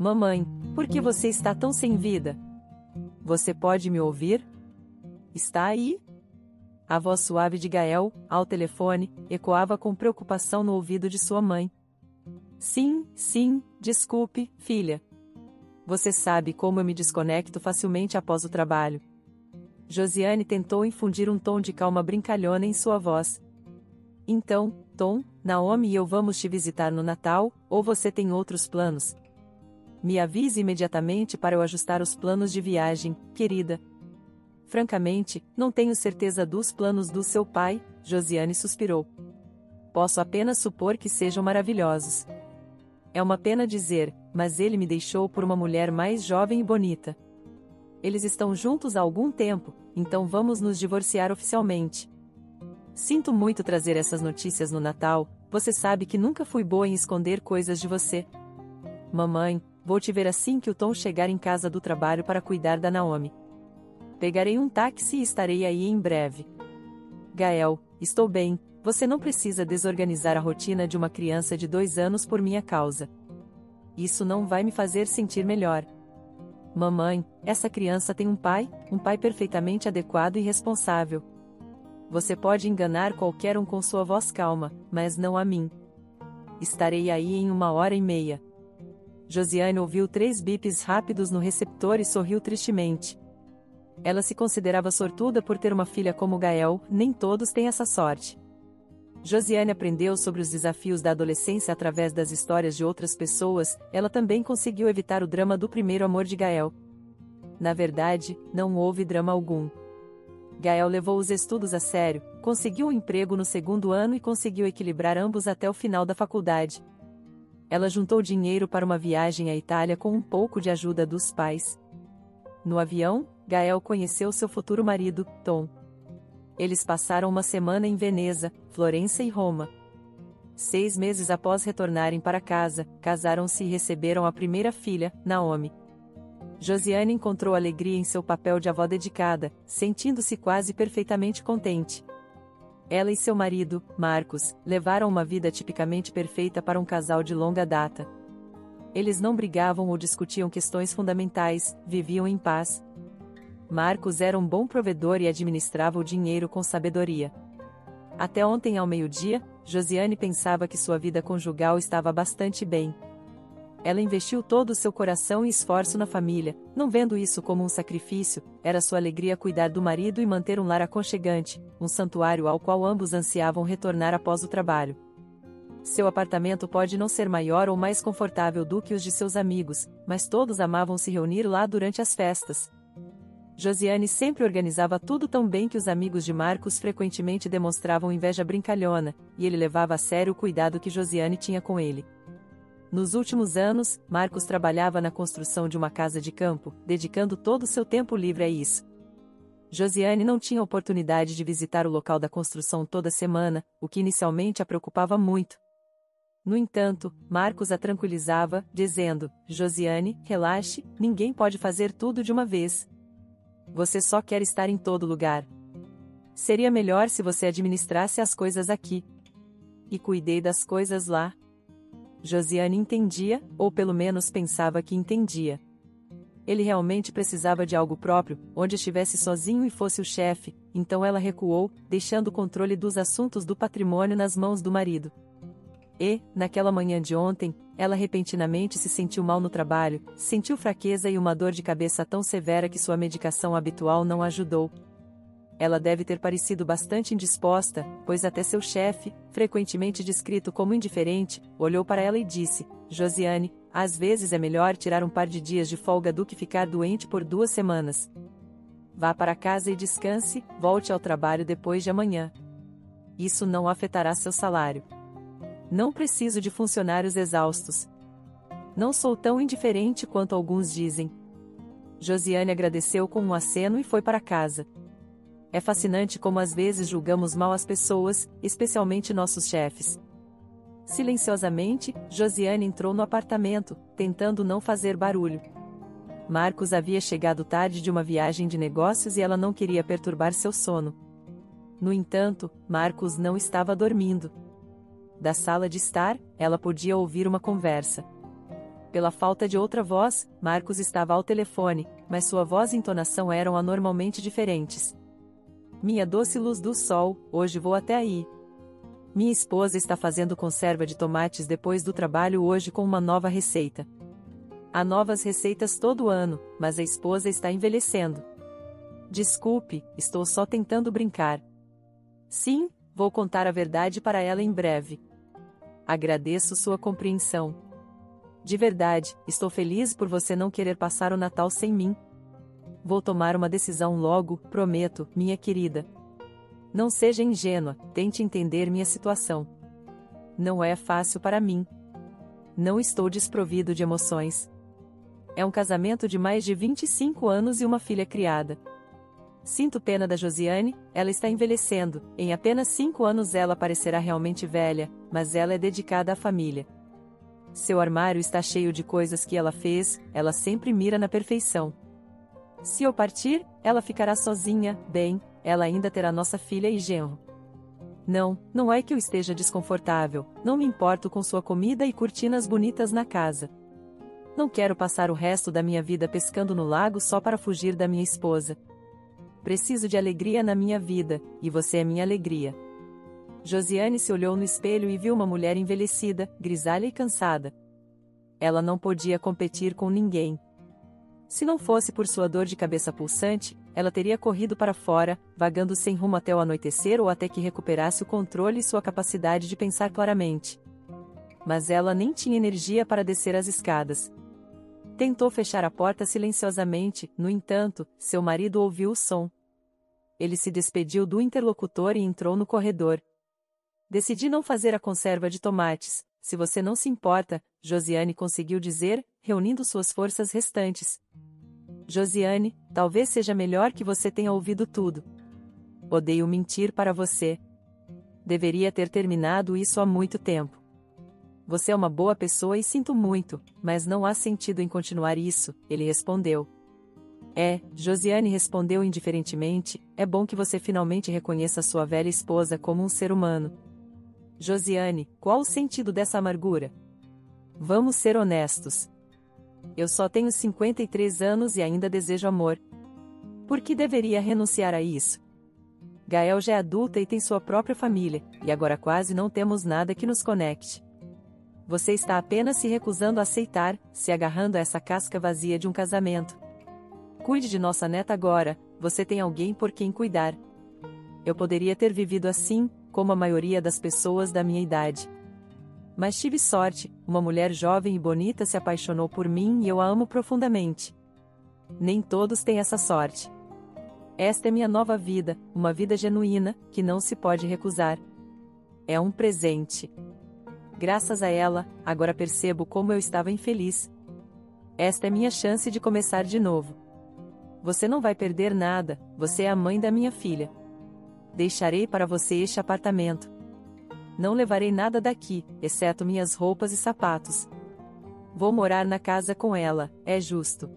Mamãe, por que você está tão sem vida? Você pode me ouvir? Está aí? A voz suave de Gael, ao telefone, ecoava com preocupação no ouvido de sua mãe. Sim, sim, desculpe, filha. Você sabe como eu me desconecto facilmente após o trabalho. Josiane tentou infundir um tom de calma brincalhona em sua voz. Então, Tom, Naomi e eu vamos te visitar no Natal, ou você tem outros planos? Me avise imediatamente para eu ajustar os planos de viagem, querida. Francamente, não tenho certeza dos planos do seu pai, Josiane suspirou. Posso apenas supor que sejam maravilhosos. É uma pena dizer, mas ele me deixou por uma mulher mais jovem e bonita. Eles estão juntos há algum tempo, então vamos nos divorciar oficialmente. Sinto muito trazer essas notícias no Natal, você sabe que nunca fui boa em esconder coisas de você. Mamãe, vou te ver assim que o Tom chegar em casa do trabalho para cuidar da Naomi. Pegarei um táxi e estarei aí em breve. Gael, estou bem, você não precisa desorganizar a rotina de uma criança de 2 anos por minha causa. Isso não vai me fazer sentir melhor. Mamãe, essa criança tem um pai perfeitamente adequado e responsável. Você pode enganar qualquer um com sua voz calma, mas não a mim. Estarei aí em 1h30. Josiane ouviu 3 bips rápidos no receptor e sorriu tristemente. Ela se considerava sortuda por ter uma filha como Gael, nem todos têm essa sorte. Josiane aprendeu sobre os desafios da adolescência através das histórias de outras pessoas, ela também conseguiu evitar o drama do primeiro amor de Gael. Na verdade, não houve drama algum. Gael levou os estudos a sério, conseguiu um emprego no 2º ano e conseguiu equilibrar ambos até o final da faculdade. Ela juntou dinheiro para uma viagem à Itália com um pouco de ajuda dos pais. No avião, Gael conheceu seu futuro marido, Tom. Eles passaram uma semana em Veneza, Florença e Roma. 6 meses após retornarem para casa, casaram-se e receberam a primeira filha, Naomi. Josiane encontrou alegria em seu papel de avó dedicada, sentindo-se quase perfeitamente contente. Ela e seu marido, Marcos, levaram uma vida tipicamente perfeita para um casal de longa data. Eles não brigavam ou discutiam questões fundamentais, viviam em paz. Marcos era um bom provedor e administrava o dinheiro com sabedoria. Até ontem ao meio-dia, Josiane pensava que sua vida conjugal estava bastante bem. Ela investiu todo o seu coração e esforço na família, não vendo isso como um sacrifício, era sua alegria cuidar do marido e manter um lar aconchegante, um santuário ao qual ambos ansiavam retornar após o trabalho. Seu apartamento pode não ser maior ou mais confortável do que os de seus amigos, mas todos amavam se reunir lá durante as festas. Josiane sempre organizava tudo tão bem que os amigos de Marcos frequentemente demonstravam inveja brincalhona, e ele levava a sério o cuidado que Josiane tinha com ele. Nos últimos anos, Marcos trabalhava na construção de uma casa de campo, dedicando todo o seu tempo livre a isso. Josiane não tinha oportunidade de visitar o local da construção toda semana, o que inicialmente a preocupava muito. No entanto, Marcos a tranquilizava, dizendo: Josiane, relaxe, ninguém pode fazer tudo de uma vez. Você só quer estar em todo lugar. Seria melhor se você administrasse as coisas aqui. E cuidei das coisas lá. Josiane entendia, ou pelo menos pensava que entendia. Ele realmente precisava de algo próprio, onde estivesse sozinho e fosse o chefe, então ela recuou, deixando o controle dos assuntos do patrimônio nas mãos do marido. E, naquela manhã de ontem, ela repentinamente se sentiu mal no trabalho, sentiu fraqueza e uma dor de cabeça tão severa que sua medicação habitual não ajudou. Ela deve ter parecido bastante indisposta, pois até seu chefe, frequentemente descrito como indiferente, olhou para ela e disse: Josiane, às vezes é melhor tirar um par de dias de folga do que ficar doente por 2 semanas. Vá para casa e descanse, volte ao trabalho depois de amanhã. Isso não afetará seu salário. Não preciso de funcionários exaustos. Não sou tão indiferente quanto alguns dizem. Josiane agradeceu com um aceno e foi para casa. É fascinante como às vezes julgamos mal as pessoas, especialmente nossos chefes. Silenciosamente, Josiane entrou no apartamento, tentando não fazer barulho. Marcos havia chegado tarde de uma viagem de negócios e ela não queria perturbar seu sono. No entanto, Marcos não estava dormindo. Da sala de estar, ela podia ouvir uma conversa. Pela falta de outra voz, Marcos estava ao telefone, mas sua voz e entonação eram anormalmente diferentes. Minha doce luz do sol, hoje vou até aí. Minha esposa está fazendo conserva de tomates depois do trabalho hoje com uma nova receita. Há novas receitas todo ano, mas a esposa está envelhecendo. Desculpe, estou só tentando brincar. Sim, vou contar a verdade para ela em breve. Agradeço sua compreensão. De verdade, estou feliz por você não querer passar o Natal sem mim. Vou tomar uma decisão logo, prometo, minha querida. Não seja ingênua, tente entender minha situação. Não é fácil para mim. Não estou desprovido de emoções. É um casamento de mais de 25 anos e uma filha criada. Sinto pena da Josiane, ela está envelhecendo, em apenas 5 anos ela parecerá realmente velha, mas ela é dedicada à família. Seu armário está cheio de coisas que ela fez, ela sempre mira na perfeição. Se eu partir, ela ficará sozinha, bem, ela ainda terá nossa filha e genro. Não é que eu esteja desconfortável, não me importo com sua comida e cortinas bonitas na casa. Não quero passar o resto da minha vida pescando no lago só para fugir da minha esposa. Preciso de alegria na minha vida, e você é minha alegria. Josiane se olhou no espelho e viu uma mulher envelhecida, grisalha e cansada. Ela não podia competir com ninguém. Se não fosse por sua dor de cabeça pulsante, ela teria corrido para fora, vagando sem rumo até o anoitecer ou até que recuperasse o controle e sua capacidade de pensar claramente. Mas ela nem tinha energia para descer as escadas. Tentou fechar a porta silenciosamente, no entanto, seu marido ouviu o som. Ele se despediu do interlocutor e entrou no corredor. Decidi não fazer a conserva de tomates, se você não se importa, Josiane conseguiu dizer, reunindo suas forças restantes. Josiane, talvez seja melhor que você tenha ouvido tudo. Odeio mentir para você. Deveria ter terminado isso há muito tempo. Você é uma boa pessoa e sinto muito, mas não há sentido em continuar isso, ele respondeu. Josiane respondeu indiferentemente, é bom que você finalmente reconheça sua velha esposa como um ser humano. Josiane, qual o sentido dessa amargura? Vamos ser honestos. Eu só tenho 53 anos e ainda desejo amor. Por que deveria renunciar a isso? Gael já é adulta e tem sua própria família, e agora quase não temos nada que nos conecte. Você está apenas se recusando a aceitar, se agarrando a essa casca vazia de um casamento. Cuide de nossa neta agora, você tem alguém por quem cuidar. Eu poderia ter vivido assim, como a maioria das pessoas da minha idade. Mas tive sorte, uma mulher jovem e bonita se apaixonou por mim e eu a amo profundamente. Nem todos têm essa sorte. Esta é minha nova vida, uma vida genuína, que não se pode recusar. É um presente. Graças a ela, agora percebo como eu estava infeliz. Esta é minha chance de começar de novo. Você não vai perder nada, você é a mãe da minha filha. Deixarei para você este apartamento. Não levarei nada daqui, exceto minhas roupas e sapatos. Vou morar na casa com ela, é justo.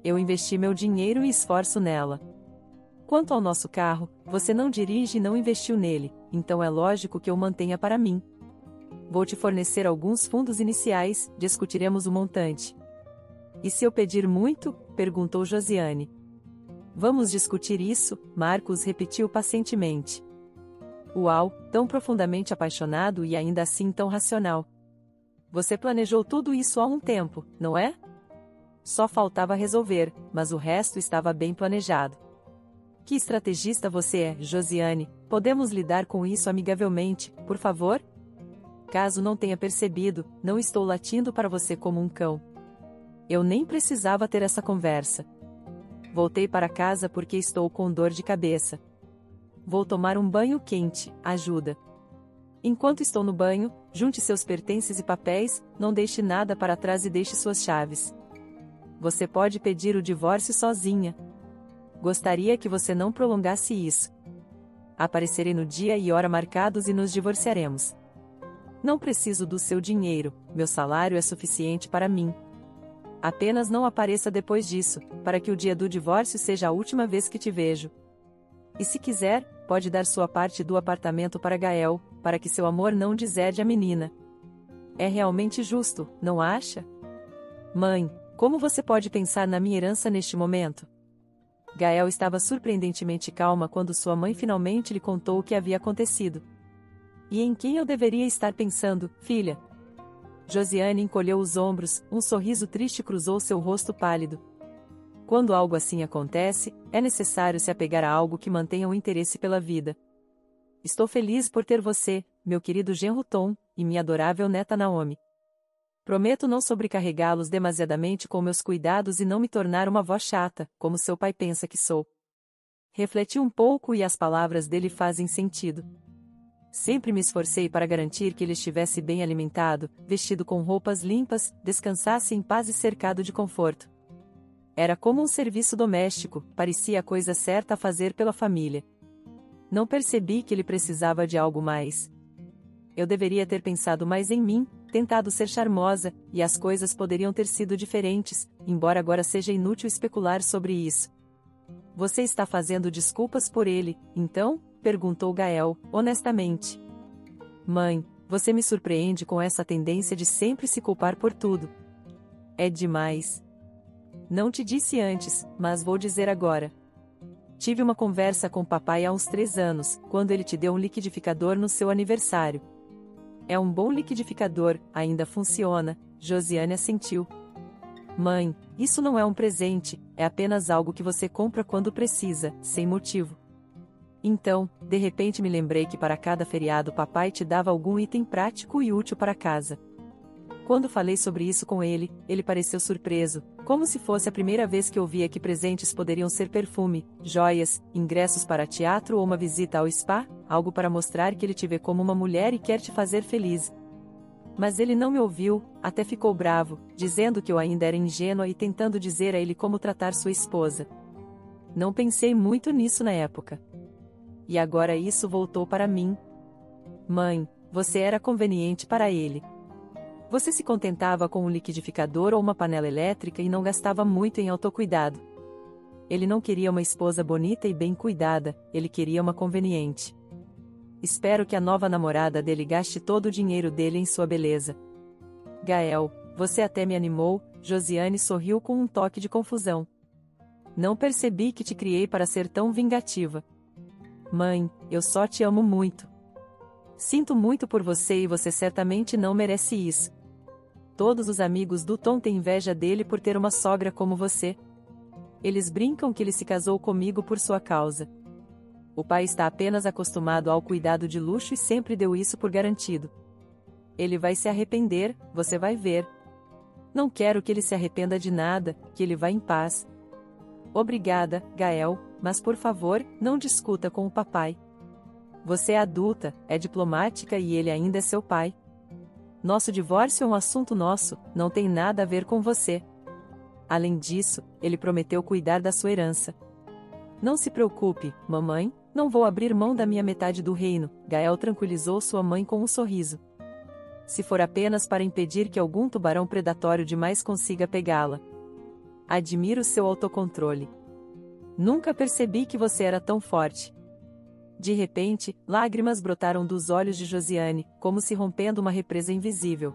Eu investi meu dinheiro e esforço nela. Quanto ao nosso carro, você não dirige e não investiu nele, então é lógico que eu mantenha para mim. Vou te fornecer alguns fundos iniciais, discutiremos o montante. E se eu pedir muito? Perguntou Josiane. Vamos discutir isso, Marcos repetiu pacientemente. Uau, tão profundamente apaixonado e ainda assim tão racional. Você planejou tudo isso há um tempo, não é? Só faltava resolver, mas o resto estava bem planejado. Que estrategista você é, Josiane, podemos lidar com isso amigavelmente, por favor? Caso não tenha percebido, não estou latindo para você como um cão. Eu nem precisava ter essa conversa. Voltei para casa porque estou com dor de cabeça. Vou tomar um banho quente, ajuda. Enquanto estou no banho, junte seus pertences e papéis, não deixe nada para trás e deixe suas chaves. Você pode pedir o divórcio sozinha. Gostaria que você não prolongasse isso. Aparecerei no dia e hora marcados e nos divorciaremos. Não preciso do seu dinheiro, meu salário é suficiente para mim. Apenas não apareça depois disso, para que o dia do divórcio seja a última vez que te vejo. E se quiser, pode dar sua parte do apartamento para Gael, para que seu amor não deserde a menina. É realmente justo, não acha? Mãe, como você pode pensar na minha herança neste momento? Gael estava surpreendentemente calma quando sua mãe finalmente lhe contou o que havia acontecido. E em quem eu deveria estar pensando, filha? Josiane encolheu os ombros, um sorriso triste cruzou seu rosto pálido. Quando algo assim acontece, é necessário se apegar a algo que mantenha o interesse pela vida. Estou feliz por ter você, meu querido genro Tom, e minha adorável neta Naomi. Prometo não sobrecarregá-los demasiadamente com meus cuidados e não me tornar uma avó chata, como seu pai pensa que sou. Refleti um pouco e as palavras dele fazem sentido. Sempre me esforcei para garantir que ele estivesse bem alimentado, vestido com roupas limpas, descansasse em paz e cercado de conforto. Era como um serviço doméstico, parecia a coisa certa a fazer pela família. Não percebi que ele precisava de algo mais. Eu deveria ter pensado mais em mim, tentado ser charmosa, e as coisas poderiam ter sido diferentes, embora agora seja inútil especular sobre isso. Você está fazendo desculpas por ele, então? Perguntou Gael, honestamente. Mãe, você me surpreende com essa tendência de sempre se culpar por tudo. É demais. Não te disse antes, mas vou dizer agora. Tive uma conversa com papai há uns 3 anos, quando ele te deu um liquidificador no seu aniversário. É um bom liquidificador, ainda funciona, Josiane assentiu. Mãe, isso não é um presente, é apenas algo que você compra quando precisa, sem motivo. Então, de repente me lembrei que para cada feriado papai te dava algum item prático e útil para casa. Quando falei sobre isso com ele, ele pareceu surpreso, como se fosse a primeira vez que ouvia que presentes poderiam ser perfume, joias, ingressos para teatro ou uma visita ao spa, algo para mostrar que ele te vê como uma mulher e quer te fazer feliz. Mas ele não me ouviu, até ficou bravo, dizendo que eu ainda era ingênua e tentando dizer a ele como tratar sua esposa. Não pensei muito nisso na época. E agora isso voltou para mim. Mãe, você era conveniente para ele. Você se contentava com um liquidificador ou uma panela elétrica e não gastava muito em autocuidado. Ele não queria uma esposa bonita e bem cuidada, ele queria uma conveniente. Espero que a nova namorada dele gaste todo o dinheiro dele em sua beleza. Gael, você até me animou, Josiane sorriu com um toque de confusão. Não percebi que te criei para ser tão vingativa. Mãe, eu só te amo muito. Sinto muito por você e você certamente não merece isso. Todos os amigos do Tom têm inveja dele por ter uma sogra como você. Eles brincam que ele se casou comigo por sua causa. O pai está apenas acostumado ao cuidado de luxo e sempre deu isso por garantido. Ele vai se arrepender, você vai ver. Não quero que ele se arrependa de nada, que ele vá em paz. Obrigada, Gael, mas por favor, não discuta com o papai. Você é adulta, é diplomática e ele ainda é seu pai. Nosso divórcio é um assunto nosso, não tem nada a ver com você. Além disso, ele prometeu cuidar da sua herança. Não se preocupe, mamãe, não vou abrir mão da minha metade do reino, Gael tranquilizou sua mãe com um sorriso. Se for apenas para impedir que algum tubarão predatório demais consiga pegá-la. Admiro seu autocontrole. Nunca percebi que você era tão forte. De repente, lágrimas brotaram dos olhos de Josiane, como se rompendo uma represa invisível.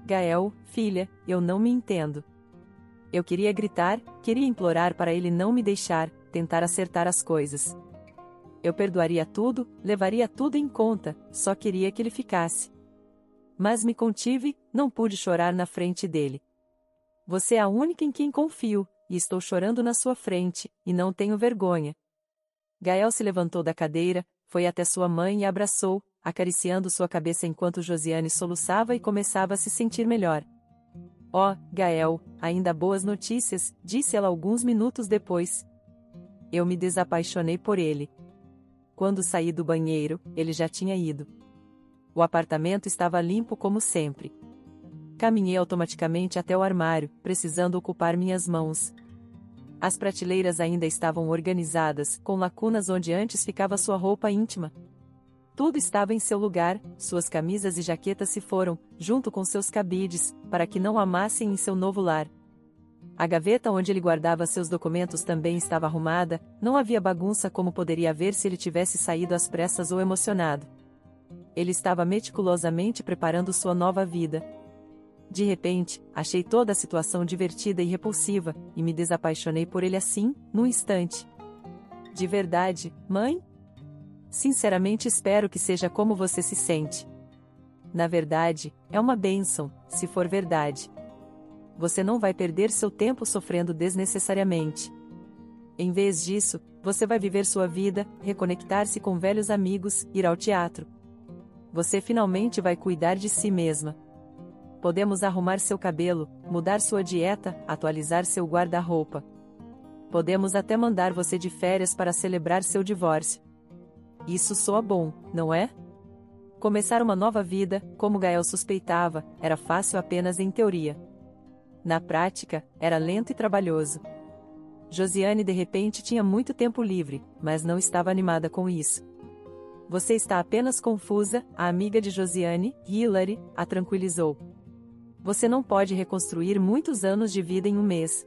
Gael, filha, eu não me entendo. Eu queria gritar, queria implorar para ele não me deixar, tentar acertar as coisas. Eu perdoaria tudo, levaria tudo em conta, só queria que ele ficasse. Mas me contive, não pude chorar na frente dele. Você é a única em quem confio, e estou chorando na sua frente, e não tenho vergonha. Gael se levantou da cadeira, foi até sua mãe e a abraçou, acariciando sua cabeça enquanto Josiane soluçava e começava a se sentir melhor. Oh, Gael, ainda boas notícias, disse ela alguns minutos depois. Eu me desapaixonei por ele. Quando saí do banheiro, ele já tinha ido. O apartamento estava limpo como sempre. Caminhei automaticamente até o armário, precisando ocupar minhas mãos. As prateleiras ainda estavam organizadas, com lacunas onde antes ficava sua roupa íntima. Tudo estava em seu lugar, suas camisas e jaquetas se foram, junto com seus cabides, para que não amassem em seu novo lar. A gaveta onde ele guardava seus documentos também estava arrumada, não havia bagunça como poderia haver se ele tivesse saído às pressas ou emocionado. Ele estava meticulosamente preparando sua nova vida. De repente, achei toda a situação divertida e repulsiva, e me desapaixonei por ele assim, num instante. De verdade, mãe? Sinceramente espero que seja como você se sente. Na verdade, é uma bênção, se for verdade. Você não vai perder seu tempo sofrendo desnecessariamente. Em vez disso, você vai viver sua vida, reconectar-se com velhos amigos, ir ao teatro. Você finalmente vai cuidar de si mesma. Podemos arrumar seu cabelo, mudar sua dieta, atualizar seu guarda-roupa. Podemos até mandar você de férias para celebrar seu divórcio. Isso soa bom, não é? Começar uma nova vida, como Gael suspeitava, era fácil apenas em teoria. Na prática, era lento e trabalhoso. Josiane de repente tinha muito tempo livre, mas não estava animada com isso. Você está apenas confusa, a amiga de Josiane, Hilary, a tranquilizou. Você não pode reconstruir muitos anos de vida em um mês.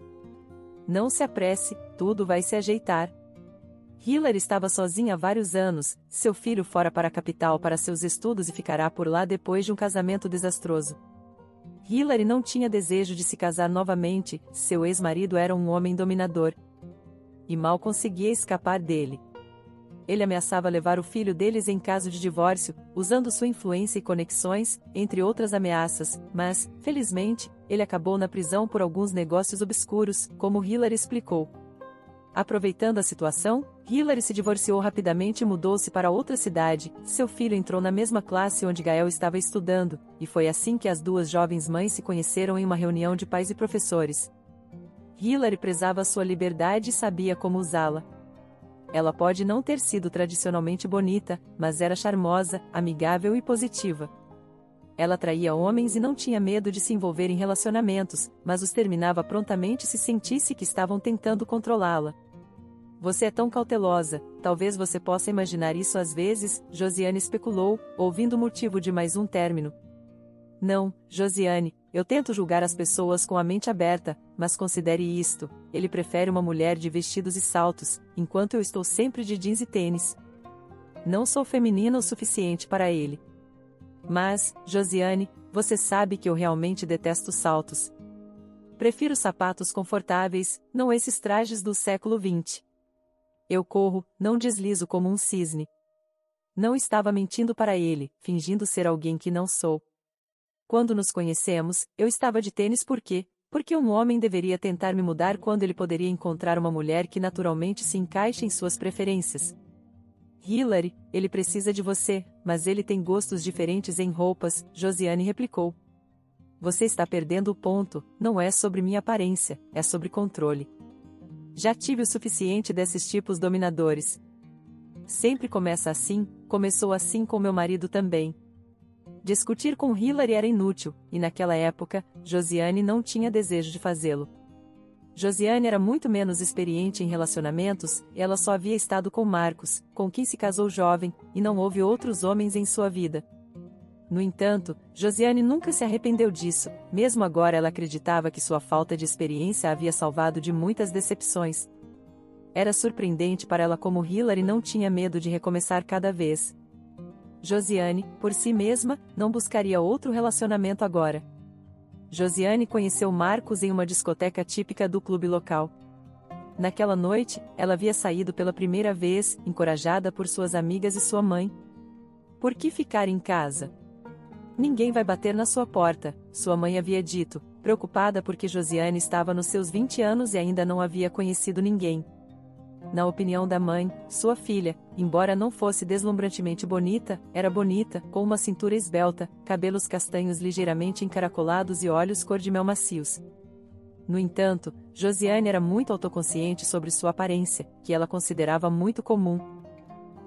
Não se apresse, tudo vai se ajeitar. Hilary estava sozinha há vários anos, seu filho fora para a capital para seus estudos e ficará por lá depois de um casamento desastroso. Hilary não tinha desejo de se casar novamente, seu ex-marido era um homem dominador. E mal conseguia escapar dele. Ele ameaçava levar o filho deles em caso de divórcio, usando sua influência e conexões, entre outras ameaças, mas, felizmente, ele acabou na prisão por alguns negócios obscuros, como Hilary explicou. Aproveitando a situação, Hilary se divorciou rapidamente e mudou-se para outra cidade. Seu filho entrou na mesma classe onde Gael estava estudando, e foi assim que as duas jovens mães se conheceram em uma reunião de pais e professores. Hilary prezava sua liberdade e sabia como usá-la. Ela pode não ter sido tradicionalmente bonita, mas era charmosa, amigável e positiva. Ela atraía homens e não tinha medo de se envolver em relacionamentos, mas os terminava prontamente se sentisse que estavam tentando controlá-la. Você é tão cautelosa, talvez você possa imaginar isso às vezes, Josiane especulou, ouvindo o motivo de mais um término. Não, Josiane, eu tento julgar as pessoas com a mente aberta, mas considere isto, ele prefere uma mulher de vestidos e saltos, enquanto eu estou sempre de jeans e tênis. Não sou feminina o suficiente para ele. Mas, Josiane, você sabe que eu realmente detesto saltos. Prefiro sapatos confortáveis, não esses trajes do século XX. Eu corro, não deslizo como um cisne. Não estava mentindo para ele, fingindo ser alguém que não sou. Quando nos conhecemos, eu estava de tênis por quê? Porque um homem deveria tentar me mudar quando ele poderia encontrar uma mulher que naturalmente se encaixe em suas preferências. Hilary, ele precisa de você, mas ele tem gostos diferentes em roupas, Josiane replicou. Você está perdendo o ponto, não é sobre minha aparência, é sobre controle. Já tive o suficiente desses tipos dominadores. Sempre começa assim, começou assim com meu marido também. Discutir com Hilary era inútil, e naquela época, Josiane não tinha desejo de fazê-lo. Josiane era muito menos experiente em relacionamentos, e ela só havia estado com Marcos, com quem se casou jovem, e não houve outros homens em sua vida. No entanto, Josiane nunca se arrependeu disso, mesmo agora ela acreditava que sua falta de experiência a havia salvado de muitas decepções. Era surpreendente para ela como Hilary não tinha medo de recomeçar cada vez. Josiane, por si mesma, não buscaria outro relacionamento agora. Josiane conheceu Marcos em uma discoteca típica do clube local. Naquela noite, ela havia saído pela primeira vez, encorajada por suas amigas e sua mãe. Por que ficar em casa? Ninguém vai bater na sua porta, sua mãe havia dito, preocupada porque Josiane estava nos seus 20 anos e ainda não havia conhecido ninguém. Na opinião da mãe, sua filha, embora não fosse deslumbrantemente bonita, era bonita, com uma cintura esbelta, cabelos castanhos ligeiramente encaracolados e olhos cor-de-mel macios. No entanto, Josiane era muito autoconsciente sobre sua aparência, que ela considerava muito comum.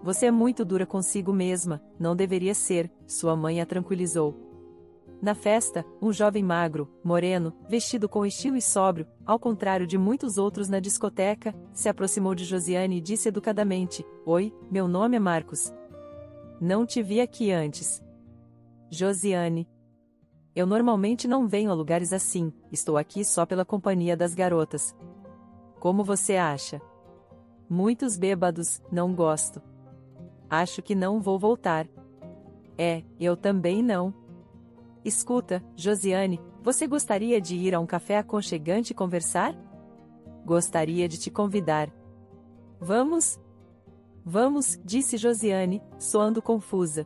Você é muito dura consigo mesma, não deveria ser, sua mãe a tranquilizou. Na festa, um jovem magro, moreno, vestido com estilo e sóbrio, ao contrário de muitos outros na discoteca, se aproximou de Josiane e disse educadamente: Oi, meu nome é Marcos. Não te vi aqui antes. Josiane. Eu normalmente não venho a lugares assim, estou aqui só pela companhia das garotas. Como você acha? Muitos bêbados, não gosto. Acho que não vou voltar. Eu também não. Escuta, Josiane, Você gostaria de ir a um café aconchegante e conversar? Gostaria de te convidar. Vamos? Vamos, disse Josiane, soando confusa.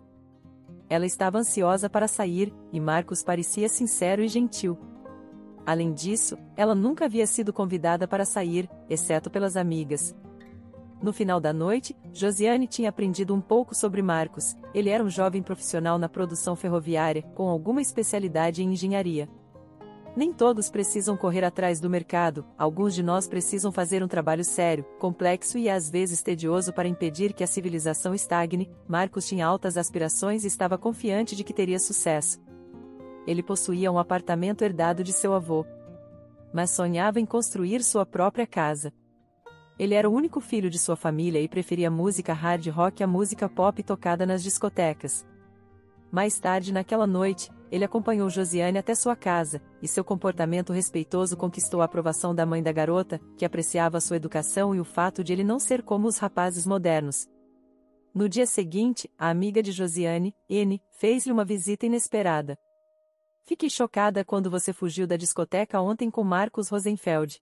Ela estava ansiosa para sair, e Marcos parecia sincero e gentil. Além disso, ela nunca havia sido convidada para sair, exceto pelas amigas. No final da noite, Josiane tinha aprendido um pouco sobre Marcos. Ele era um jovem profissional na produção ferroviária, com alguma especialidade em engenharia. Nem todos precisam correr atrás do mercado, alguns de nós precisam fazer um trabalho sério, complexo e às vezes tedioso para impedir que a civilização estagne. Marcos tinha altas aspirações e estava confiante de que teria sucesso. Ele possuía um apartamento herdado de seu avô. Mas sonhava em construir sua própria casa. Ele era o único filho de sua família e preferia música hard rock à música pop tocada nas discotecas. Mais tarde naquela noite, ele acompanhou Josiane até sua casa, e seu comportamento respeitoso conquistou a aprovação da mãe da garota, que apreciava sua educação e o fato de ele não ser como os rapazes modernos. No dia seguinte, a amiga de Josiane, Anne, fez-lhe uma visita inesperada. Fiquei chocada quando você fugiu da discoteca ontem com Marcos Rosenfeld.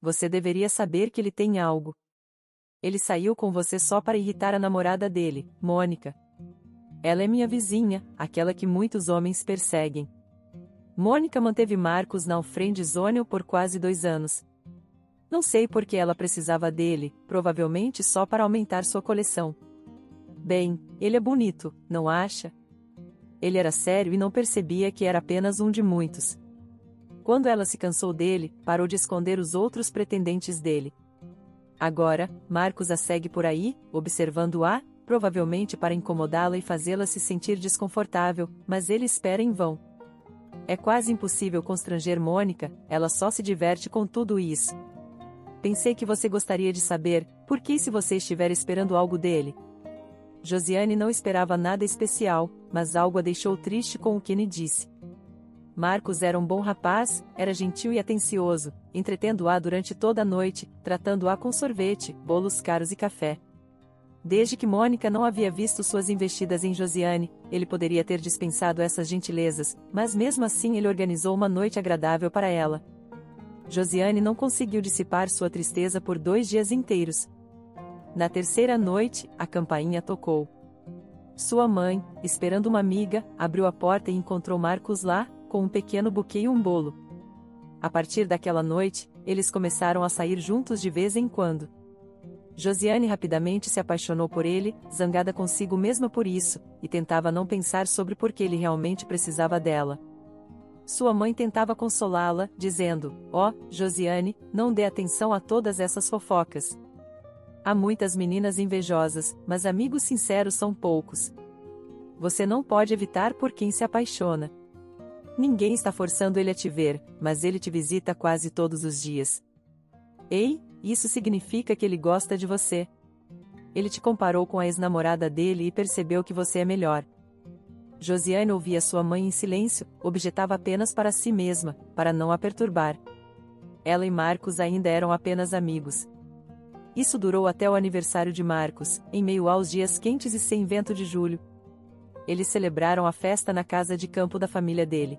Você deveria saber que ele tem algo. Ele saiu com você só para irritar a namorada dele, Mônica. Ela é minha vizinha, aquela que muitos homens perseguem. Mônica manteve Marcos na friend zone por quase 2 anos. Não sei por que ela precisava dele, provavelmente só para aumentar sua coleção. Bem, ele é bonito, não acha? Ele era sério e não percebia que era apenas um de muitos. Quando ela se cansou dele, parou de esconder os outros pretendentes dele. Agora, Marcos a segue por aí, observando-a, provavelmente para incomodá-la e fazê-la se sentir desconfortável, mas ele espera em vão. É quase impossível constranger Mônica, ela só se diverte com tudo isso. Pensei que você gostaria de saber, por que se você estiver esperando algo dele. Josiane não esperava nada especial, mas algo a deixou triste com o que lhe disse. Marcos era um bom rapaz, era gentil e atencioso, entretendo-a durante toda a noite, tratando-a com sorvete, bolos caros e café. Desde que Mônica não havia visto suas investidas em Josiane, ele poderia ter dispensado essas gentilezas, mas mesmo assim ele organizou uma noite agradável para ela. Josiane não conseguiu dissipar sua tristeza por 2 dias inteiros. Na terceira noite, a campainha tocou. Sua mãe, esperando uma amiga, abriu a porta e encontrou Marcos lá, com um pequeno buquê e um bolo. A partir daquela noite, eles começaram a sair juntos de vez em quando. Josiane rapidamente se apaixonou por ele, zangada consigo mesma por isso, e tentava não pensar sobre por que ele realmente precisava dela. Sua mãe tentava consolá-la, dizendo: "Ó, Josiane, não dê atenção a todas essas fofocas. Há muitas meninas invejosas, mas amigos sinceros são poucos. Você não pode evitar por quem se apaixona. Ninguém está forçando ele a te ver, mas ele te visita quase todos os dias. Ei, isso significa que ele gosta de você. Ele te comparou com a ex-namorada dele e percebeu que você é melhor." Josiane ouvia sua mãe em silêncio, objetava apenas para si mesma, para não a perturbar. Ela e Marcos ainda eram apenas amigos. Isso durou até o aniversário de Marcos, em meio aos dias quentes e sem vento de julho. Eles celebraram a festa na casa de campo da família dele.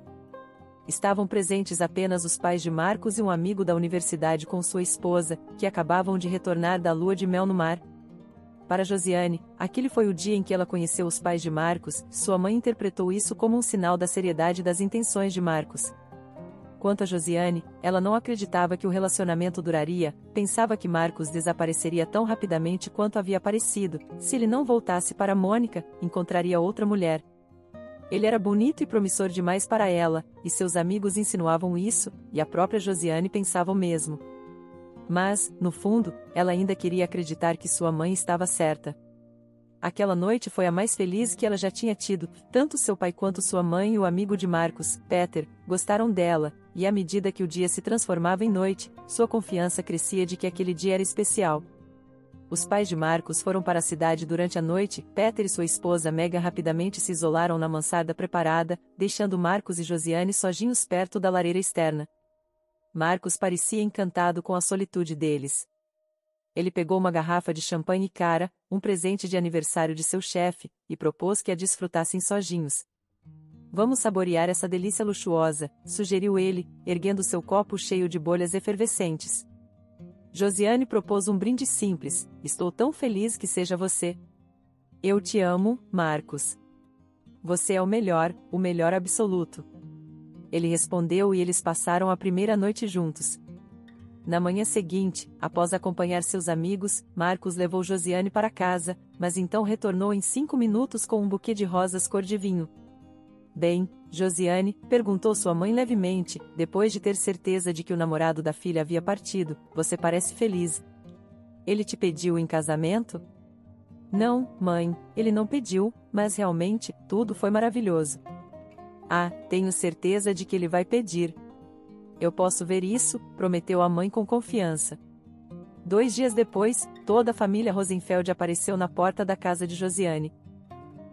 Estavam presentes apenas os pais de Marcos e um amigo da universidade com sua esposa, que acabavam de retornar da lua de mel no mar. Para Josiane, aquele foi o dia em que ela conheceu os pais de Marcos. Sua mãe interpretou isso como um sinal da seriedade das intenções de Marcos. Quanto a Josiane, ela não acreditava que o relacionamento duraria, pensava que Marcos desapareceria tão rapidamente quanto havia aparecido. Se ele não voltasse para Mônica, encontraria outra mulher. Ele era bonito e promissor demais para ela, e seus amigos insinuavam isso, e a própria Josiane pensava o mesmo. Mas, no fundo, ela ainda queria acreditar que sua mãe estava certa. Aquela noite foi a mais feliz que ela já tinha tido. Tanto seu pai quanto sua mãe e o amigo de Marcos, Peter, gostaram dela, e à medida que o dia se transformava em noite, sua confiança crescia de que aquele dia era especial. Os pais de Marcos foram para a cidade durante a noite. Peter e sua esposa Megan rapidamente se isolaram na mansarda preparada, deixando Marcos e Josiane sozinhos perto da lareira externa. Marcos parecia encantado com a solitude deles. Ele pegou uma garrafa de champanhe cara, um presente de aniversário de seu chefe, e propôs que a desfrutassem sozinhos. Vamos saborear essa delícia luxuosa, sugeriu ele, erguendo seu copo cheio de bolhas efervescentes. Josiane propôs um brinde simples: estou tão feliz que seja você. Eu te amo, Marcos. Você é o melhor absoluto. Ele respondeu e eles passaram a primeira noite juntos. Na manhã seguinte, após acompanhar seus amigos, Marcos levou Josiane para casa, mas então retornou em 5 minutos com um buquê de rosas cor de vinho. Bem, Josiane, perguntou sua mãe levemente, depois de ter certeza de que o namorado da filha havia partido, você parece feliz. Ele te pediu em casamento? Não, mãe, ele não pediu, mas realmente, tudo foi maravilhoso. Ah, tenho certeza de que ele vai pedir. Eu posso ver isso, prometeu a mãe com confiança. 2 dias depois, toda a família Rosenfeld apareceu na porta da casa de Josiane.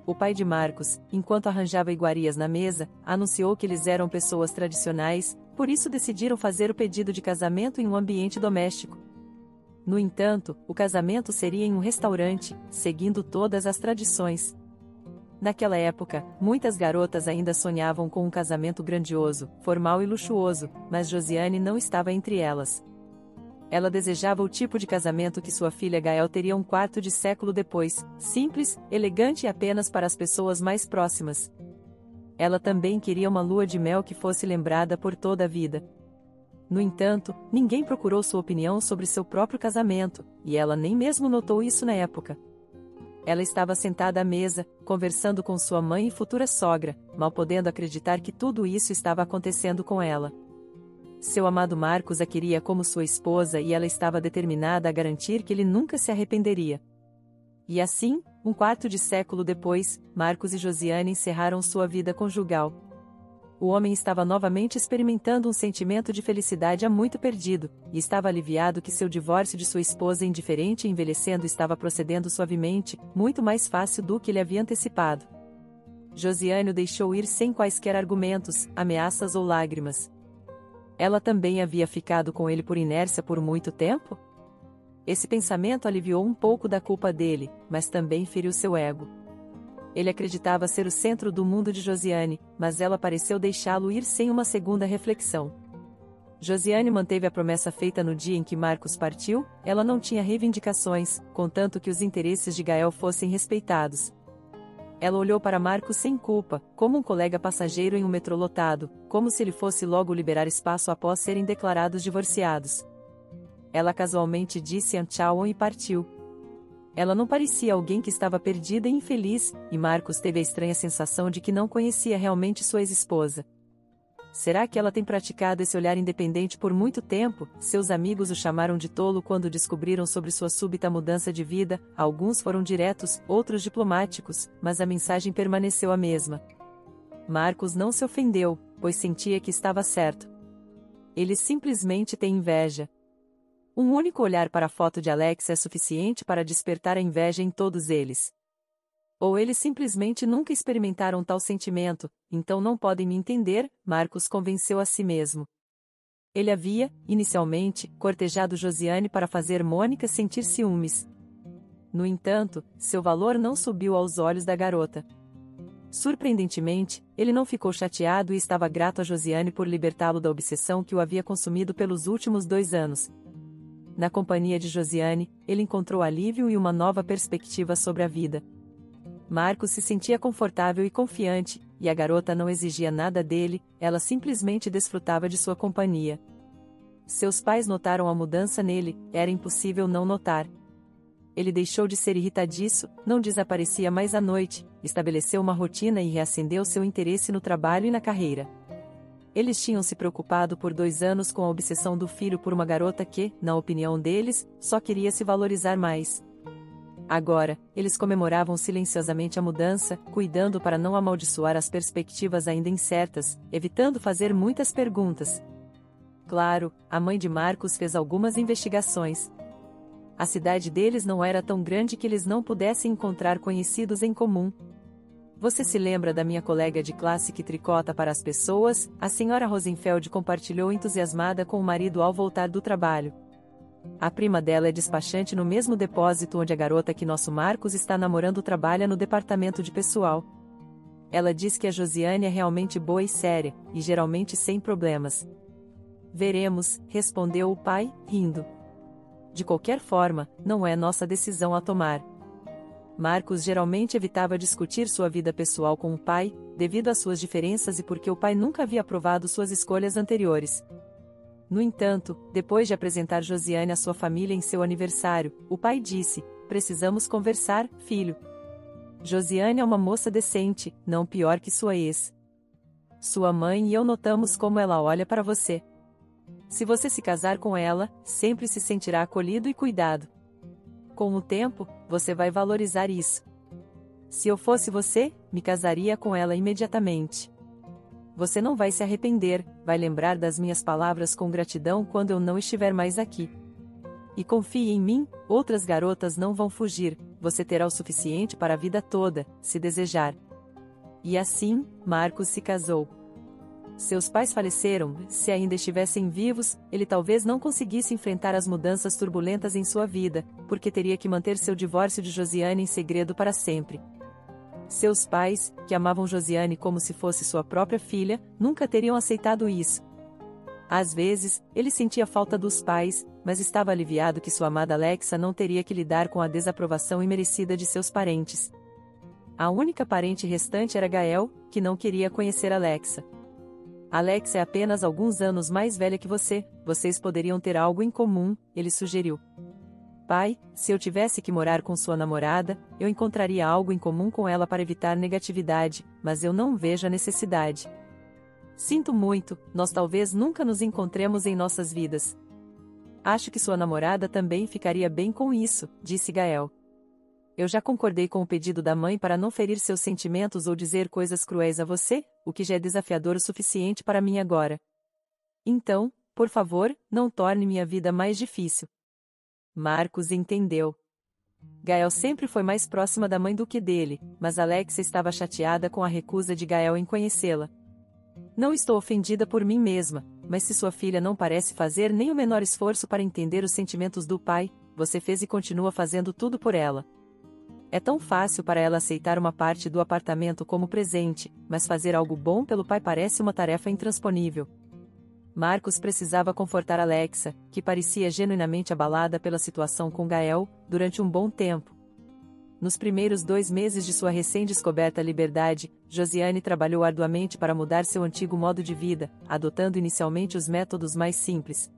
O pai de Marcos, enquanto arranjava iguarias na mesa, anunciou que eles eram pessoas tradicionais, por isso decidiram fazer o pedido de casamento em um ambiente doméstico. No entanto, o casamento seria em um restaurante, seguindo todas as tradições. Naquela época, muitas garotas ainda sonhavam com um casamento grandioso, formal e luxuoso, mas Josiane não estava entre elas. Ela desejava o tipo de casamento que sua filha Gael teria um quarto de século depois, simples, elegante e apenas para as pessoas mais próximas. Ela também queria uma lua de mel que fosse lembrada por toda a vida. No entanto, ninguém procurou sua opinião sobre seu próprio casamento, e ela nem mesmo notou isso na época. Ela estava sentada à mesa, conversando com sua mãe e futura sogra, mal podendo acreditar que tudo isso estava acontecendo com ela. Seu amado Marcos a queria como sua esposa e ela estava determinada a garantir que ele nunca se arrependeria. E assim, um quarto de século depois, Marcos e Josiane encerraram sua vida conjugal. O homem estava novamente experimentando um sentimento de felicidade há muito perdido, e estava aliviado que seu divórcio de sua esposa indiferente e envelhecendo estava procedendo suavemente, muito mais fácil do que ele havia antecipado. Josiane o deixou ir sem quaisquer argumentos, ameaças ou lágrimas. Ela também havia ficado com ele por inércia por muito tempo? Esse pensamento aliviou um pouco da culpa dele, mas também feriu seu ego. Ele acreditava ser o centro do mundo de Josiane, mas ela pareceu deixá-lo ir sem uma segunda reflexão. Josiane manteve a promessa feita no dia em que Marcos partiu, ela não tinha reivindicações, contanto que os interesses de Gael fossem respeitados. Ela olhou para Marcos sem culpa, como um colega passageiro em um metrô lotado, como se ele fosse logo liberar espaço após serem declarados divorciados. Ela casualmente disse tchau e partiu. Ela não parecia alguém que estava perdida e infeliz, e Marcos teve a estranha sensação de que não conhecia realmente sua ex-esposa. Será que ela tem praticado esse olhar independente por muito tempo? Seus amigos o chamaram de tolo quando descobriram sobre sua súbita mudança de vida, alguns foram diretos, outros diplomáticos, mas a mensagem permaneceu a mesma. Marcos não se ofendeu, pois sentia que estava certo. Ele simplesmente tem inveja. Um único olhar para a foto de Alex é suficiente para despertar a inveja em todos eles. Ou eles simplesmente nunca experimentaram tal sentimento, então não podem me entender, Marcos convenceu a si mesmo. Ele havia, inicialmente, cortejado Josiane para fazer Mônica sentir ciúmes. No entanto, seu valor não subiu aos olhos da garota. Surpreendentemente, ele não ficou chateado e estava grato a Josiane por libertá-lo da obsessão que o havia consumido pelos últimos 2 anos. Na companhia de Josiane, ele encontrou alívio e uma nova perspectiva sobre a vida. Marcos se sentia confortável e confiante, e a garota não exigia nada dele, ela simplesmente desfrutava de sua companhia. Seus pais notaram a mudança nele, era impossível não notar. Ele deixou de ser irritadiço, não desaparecia mais à noite, estabeleceu uma rotina e reacendeu seu interesse no trabalho e na carreira. Eles tinham se preocupado por 2 anos com a obsessão do filho por uma garota que, na opinião deles, só queria se valorizar mais. Agora, eles comemoravam silenciosamente a mudança, cuidando para não amaldiçoar as perspectivas ainda incertas, evitando fazer muitas perguntas. Claro, a mãe de Marcos fez algumas investigações. A cidade deles não era tão grande que eles não pudessem encontrar conhecidos em comum. Você se lembra da minha colega de classe que tricota para as pessoas? A senhora Rosenfeld compartilhou entusiasmada com o marido ao voltar do trabalho. A prima dela é despachante no mesmo depósito onde a garota que nosso Marcos está namorando trabalha no departamento de pessoal. Ela diz que a Josiane é realmente boa e séria, e geralmente sem problemas. Veremos, respondeu o pai, rindo. De qualquer forma, não é nossa decisão a tomar. Marcos geralmente evitava discutir sua vida pessoal com o pai, devido às suas diferenças e porque o pai nunca havia aprovado suas escolhas anteriores. No entanto, depois de apresentar Josiane à sua família em seu aniversário, o pai disse: "Precisamos conversar, filho. Josiane é uma moça decente, não pior que sua ex. Sua mãe e eu notamos como ela olha para você. Se você se casar com ela, sempre se sentirá acolhido e cuidado. Com o tempo, você vai valorizar isso. Se eu fosse você, me casaria com ela imediatamente. Você não vai se arrepender, vai lembrar das minhas palavras com gratidão quando eu não estiver mais aqui. E confie em mim, outras garotas não vão fugir, você terá o suficiente para a vida toda, se desejar." E assim, Marcos se casou. Seus pais faleceram, se ainda estivessem vivos, ele talvez não conseguisse enfrentar as mudanças turbulentas em sua vida, porque teria que manter seu divórcio de Josiane em segredo para sempre. Seus pais, que amavam Josiane como se fosse sua própria filha, nunca teriam aceitado isso. Às vezes, ele sentia falta dos pais, mas estava aliviado que sua amada Alexa não teria que lidar com a desaprovação imerecida de seus parentes. A única parente restante era Gael, que não queria conhecer Alexa. "Alexa é apenas alguns anos mais velha que você, vocês poderiam ter algo em comum", ele sugeriu. "Pai, se eu tivesse que morar com sua namorada, eu encontraria algo em comum com ela para evitar negatividade, mas eu não vejo a necessidade. Sinto muito, nós talvez nunca nos encontremos em nossas vidas." "Acho que sua namorada também ficaria bem com isso", disse Gael. "Eu já concordei com o pedido da mãe para não ferir seus sentimentos ou dizer coisas cruéis a você, o que já é desafiador o suficiente para mim agora. Então, por favor, não torne minha vida mais difícil." Marcos entendeu. Gael sempre foi mais próxima da mãe do que dele, mas Alexa estava chateada com a recusa de Gael em conhecê-la. "Não estou ofendida por mim mesma, mas se sua filha não parece fazer nem o menor esforço para entender os sentimentos do pai, você fez e continua fazendo tudo por ela. É tão fácil para ela aceitar uma parte do apartamento como presente, mas fazer algo bom pelo pai parece uma tarefa intransponível." Marcos precisava confortar Alexa, que parecia genuinamente abalada pela situação com Gael, durante um bom tempo. Nos primeiros 2 meses de sua recém-descoberta liberdade, Josiane trabalhou arduamente para mudar seu antigo modo de vida, adotando inicialmente os métodos mais simples.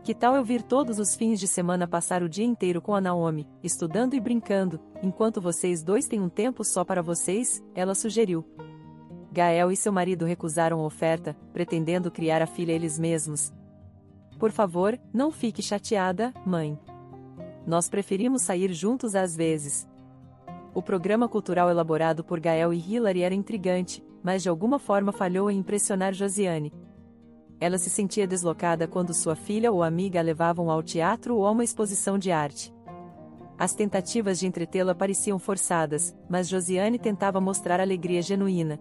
"Que tal eu vir todos os fins de semana passar o dia inteiro com a Naomi, estudando e brincando, enquanto vocês dois têm um tempo só para vocês?" ela sugeriu. Gael e seu marido recusaram a oferta, pretendendo criar a filha eles mesmos. "Por favor, não fique chateada, mãe. Nós preferimos sair juntos às vezes." O programa cultural elaborado por Gael e Hilary era intrigante, mas de alguma forma falhou em impressionar Josiane. Ela se sentia deslocada quando sua filha ou amiga a levavam ao teatro ou a uma exposição de arte. As tentativas de entretê-la pareciam forçadas, mas Josiane tentava mostrar alegria genuína.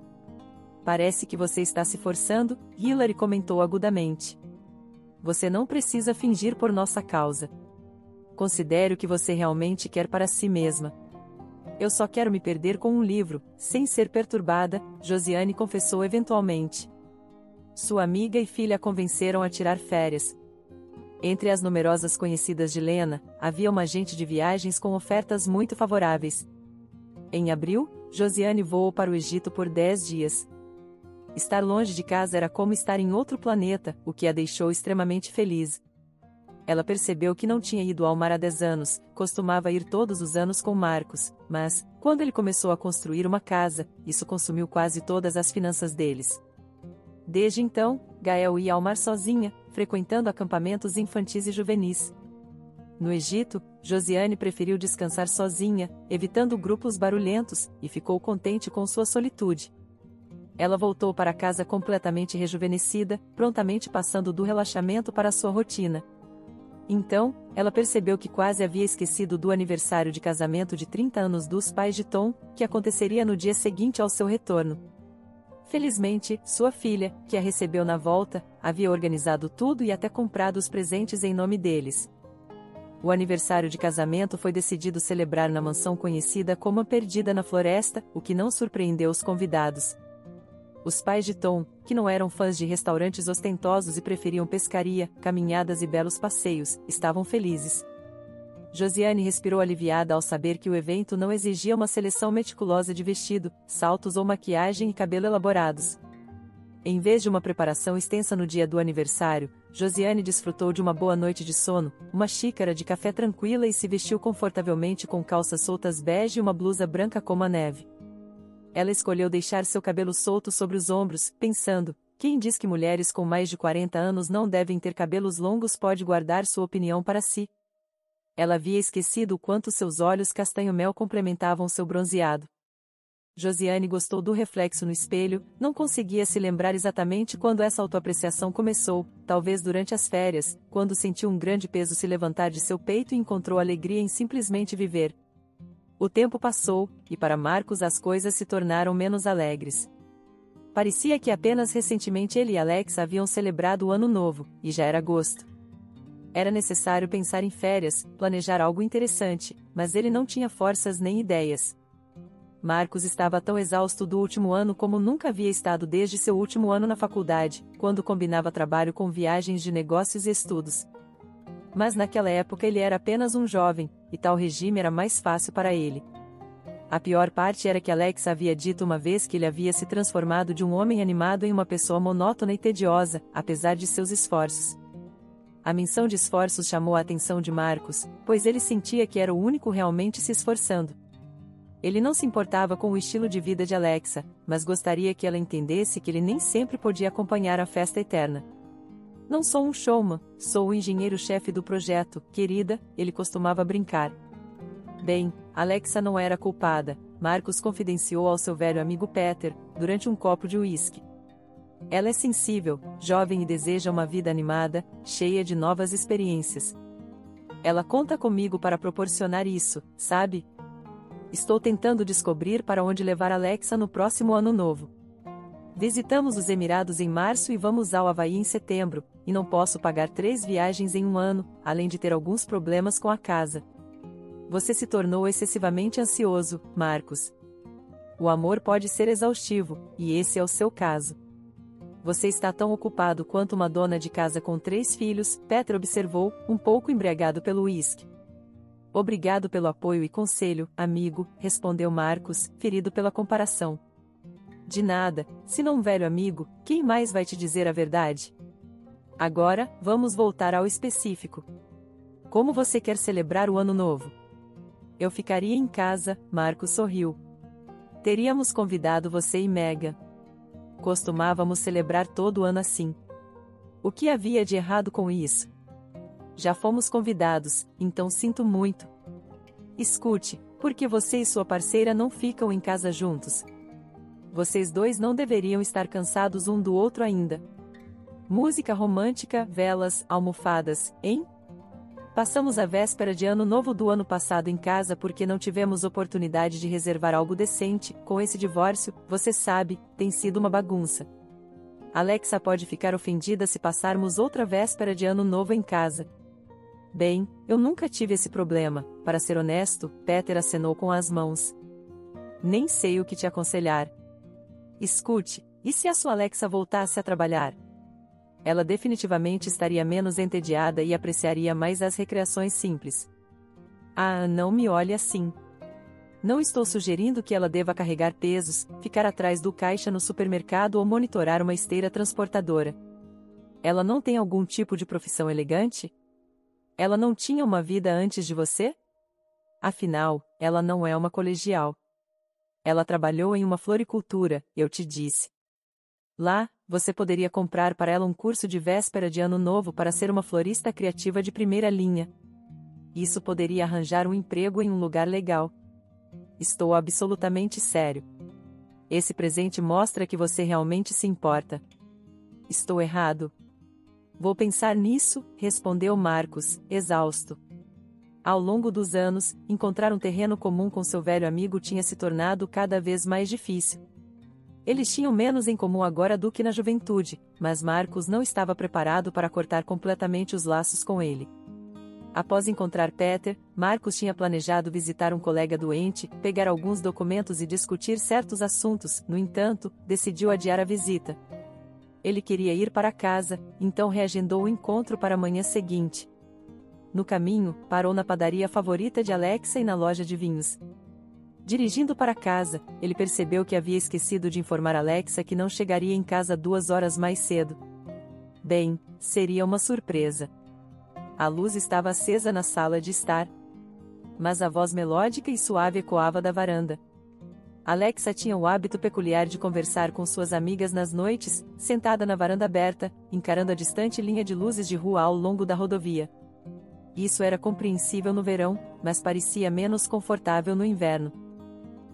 "Parece que você está se forçando", Hilary comentou agudamente. "Você não precisa fingir por nossa causa. Considere o que você realmente quer para si mesma." "Eu só quero me perder com um livro, sem ser perturbada", Josiane confessou eventualmente. Sua amiga e filha a convenceram a tirar férias. Entre as numerosas conhecidas de Lena, havia uma agente de viagens com ofertas muito favoráveis. Em abril, Josiane voou para o Egito por 10 dias. Estar longe de casa era como estar em outro planeta, o que a deixou extremamente feliz. Ela percebeu que não tinha ido ao mar há 10 anos, costumava ir todos os anos com Marcos, mas, quando ele começou a construir uma casa, isso consumiu quase todas as finanças deles. Desde então, Gael ia ao mar sozinha, frequentando acampamentos infantis e juvenis. No Egito, Josiane preferiu descansar sozinha, evitando grupos barulhentos, e ficou contente com sua solitude. Ela voltou para casa completamente rejuvenescida, prontamente passando do relaxamento para sua rotina. Então, ela percebeu que quase havia esquecido do aniversário de casamento de 30 anos dos pais de Tom, que aconteceria no dia seguinte ao seu retorno. Felizmente, sua filha, que a recebeu na volta, havia organizado tudo e até comprado os presentes em nome deles. O aniversário de casamento foi decidido celebrar na mansão conhecida como a Perdida na Floresta, o que não surpreendeu os convidados. Os pais de Tom, que não eram fãs de restaurantes ostentosos e preferiam pescaria, caminhadas e belos passeios, estavam felizes. Josiane respirou aliviada ao saber que o evento não exigia uma seleção meticulosa de vestido, saltos ou maquiagem e cabelo elaborados. Em vez de uma preparação extensa no dia do aniversário, Josiane desfrutou de uma boa noite de sono, uma xícara de café tranquila e se vestiu confortavelmente com calças soltas bege e uma blusa branca como a neve. Ela escolheu deixar seu cabelo solto sobre os ombros, pensando: quem diz que mulheres com mais de 40 anos não devem ter cabelos longos pode guardar sua opinião para si. Ela havia esquecido o quanto seus olhos castanho-mel complementavam seu bronzeado. Josiane gostou do reflexo no espelho, não conseguia se lembrar exatamente quando essa autoapreciação começou, talvez durante as férias, quando sentiu um grande peso se levantar de seu peito e encontrou alegria em simplesmente viver. O tempo passou, e para Marcos as coisas se tornaram menos alegres. Parecia que apenas recentemente ele e Alex haviam celebrado o ano novo, e já era agosto. Era necessário pensar em férias, planejar algo interessante, mas ele não tinha forças nem ideias. Marcos estava tão exausto do último ano como nunca havia estado desde seu último ano na faculdade, quando combinava trabalho com viagens de negócios e estudos. Mas naquela época ele era apenas um jovem, e tal regime era mais fácil para ele. A pior parte era que Alex havia dito uma vez que ele havia se transformado de um homem animado em uma pessoa monótona e tediosa, apesar de seus esforços. A menção de esforços chamou a atenção de Marcos, pois ele sentia que era o único realmente se esforçando. Ele não se importava com o estilo de vida de Alexa, mas gostaria que ela entendesse que ele nem sempre podia acompanhar a festa eterna. Não sou um showman, sou o engenheiro-chefe do projeto, querida, ele costumava brincar. Bem, Alexa não era culpada, Marcos confidenciou ao seu velho amigo Peter, durante um copo de uísque. Ela é sensível, jovem e deseja uma vida animada, cheia de novas experiências. Ela conta comigo para proporcionar isso, sabe? Estou tentando descobrir para onde levar Alexa no próximo ano novo. Visitamos os Emirados em março e vamos ao Havaí em setembro, e não posso pagar 3 viagens em um ano, além de ter alguns problemas com a casa. Você se tornou excessivamente ansioso, Marcos. O amor pode ser exaustivo, e esse é o seu caso. Você está tão ocupado quanto uma dona de casa com 3 filhos, Peter observou, um pouco embriagado pelo uísque. Obrigado pelo apoio e conselho, amigo, respondeu Marcos, ferido pela comparação. De nada, se não um velho amigo, quem mais vai te dizer a verdade? Agora, vamos voltar ao específico. Como você quer celebrar o ano novo? Eu ficaria em casa, Marcos sorriu. Teríamos convidado você e Megan. Costumávamos celebrar todo ano assim. O que havia de errado com isso? Já fomos convidados, então sinto muito. Escute, por que você e sua parceira não ficam em casa juntos? Vocês dois não deveriam estar cansados um do outro ainda. Música romântica, velas, almofadas, hein? Passamos a véspera de ano novo do ano passado em casa porque não tivemos oportunidade de reservar algo decente. Com esse divórcio, você sabe, tem sido uma bagunça. Alexa pode ficar ofendida se passarmos outra véspera de ano novo em casa. Bem, eu nunca tive esse problema, para ser honesto, Peter acenou com as mãos. Nem sei o que te aconselhar. Escute, e se a sua Alexa voltasse a trabalhar? Ela definitivamente estaria menos entediada e apreciaria mais as recreações simples. Ah, não me olhe assim. Não estou sugerindo que ela deva carregar pesos, ficar atrás do caixa no supermercado ou monitorar uma esteira transportadora. Ela não tem algum tipo de profissão elegante? Ela não tinha uma vida antes de você? Afinal, ela não é uma colegial. Ela trabalhou em uma floricultura, eu te disse. Lá, você poderia comprar para ela um curso de véspera de ano novo para ser uma florista criativa de primeira linha. Isso poderia arranjar um emprego em um lugar legal. Estou absolutamente sério. Esse presente mostra que você realmente se importa. Estou errado? Vou pensar nisso, respondeu Marcos, exausto. Ao longo dos anos, encontrar um terreno comum com seu velho amigo tinha se tornado cada vez mais difícil. Eles tinham menos em comum agora do que na juventude, mas Marcos não estava preparado para cortar completamente os laços com ele. Após encontrar Peter, Marcus tinha planejado visitar um colega doente, pegar alguns documentos e discutir certos assuntos. No entanto, decidiu adiar a visita. Ele queria ir para casa, então reagendou o encontro para a manhã seguinte. No caminho, parou na padaria favorita de Alexa e na loja de vinhos. Dirigindo para casa, ele percebeu que havia esquecido de informar Alexa que não chegaria em casa 2 horas mais cedo. Bem, seria uma surpresa. A luz estava acesa na sala de estar. Mas a voz melódica e suave ecoava da varanda. Alexa tinha o hábito peculiar de conversar com suas amigas nas noites, sentada na varanda aberta, encarando a distante linha de luzes de rua ao longo da rodovia. Isso era compreensível no verão, mas parecia menos confortável no inverno.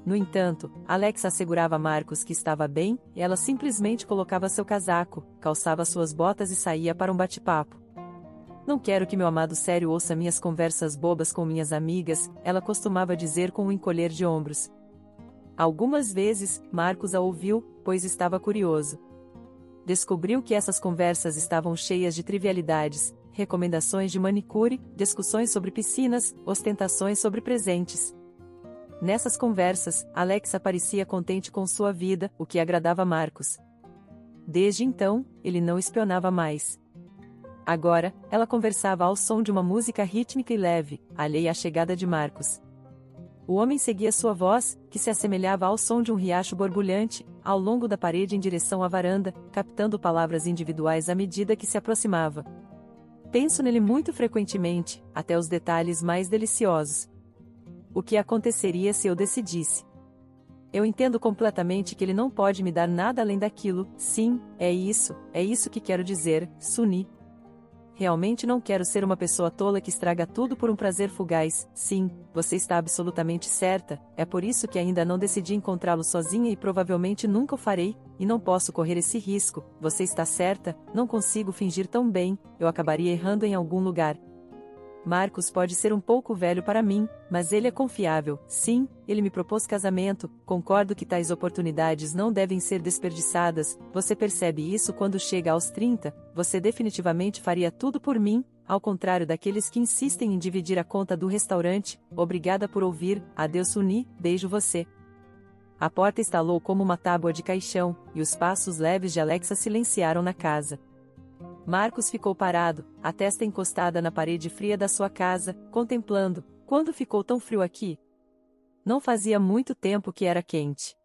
No entanto, Alexa assegurava a Marcus que estava bem, e ela simplesmente colocava seu casaco, calçava suas botas e saía para um bate-papo. Não quero que meu amado sério ouça minhas conversas bobas com minhas amigas, ela costumava dizer com um encolher de ombros. Algumas vezes, Marcus a ouviu, pois estava curioso. Descobriu que essas conversas estavam cheias de trivialidades, recomendações de manicure, discussões sobre piscinas, ostentações sobre presentes. Nessas conversas, Alexa parecia contente com sua vida, o que agradava Marcus. Desde então, ele não espionava mais. Agora, ela conversava ao som de uma música rítmica e leve, alheia à chegada de Marcus. O homem seguia sua voz, que se assemelhava ao som de um riacho borbulhante, ao longo da parede em direção à varanda, captando palavras individuais à medida que se aproximava. Penso nele muito frequentemente, até os detalhes mais deliciosos. O que aconteceria se eu decidisse? Eu entendo completamente que ele não pode me dar nada além daquilo. Sim, é isso que quero dizer, Suni. Realmente não quero ser uma pessoa tola que estraga tudo por um prazer fugaz. Sim, você está absolutamente certa, é por isso que ainda não decidi encontrá-lo sozinha e provavelmente nunca o farei, e não posso correr esse risco. Você está certa, não consigo fingir tão bem, eu acabaria errando em algum lugar. Marcus pode ser um pouco velho para mim, mas ele é confiável. Sim, ele me propôs casamento, concordo que tais oportunidades não devem ser desperdiçadas. Você percebe isso quando chega aos 30, você definitivamente faria tudo por mim, ao contrário daqueles que insistem em dividir a conta do restaurante. Obrigada por ouvir, adeus Suni, beijo você. A porta estalou como uma tábua de caixão, e os passos leves de Alexa silenciaram na casa. Marcus ficou parado, a testa encostada na parede fria da sua casa, contemplando. Quando ficou tão frio aqui? Não fazia muito tempo que era quente.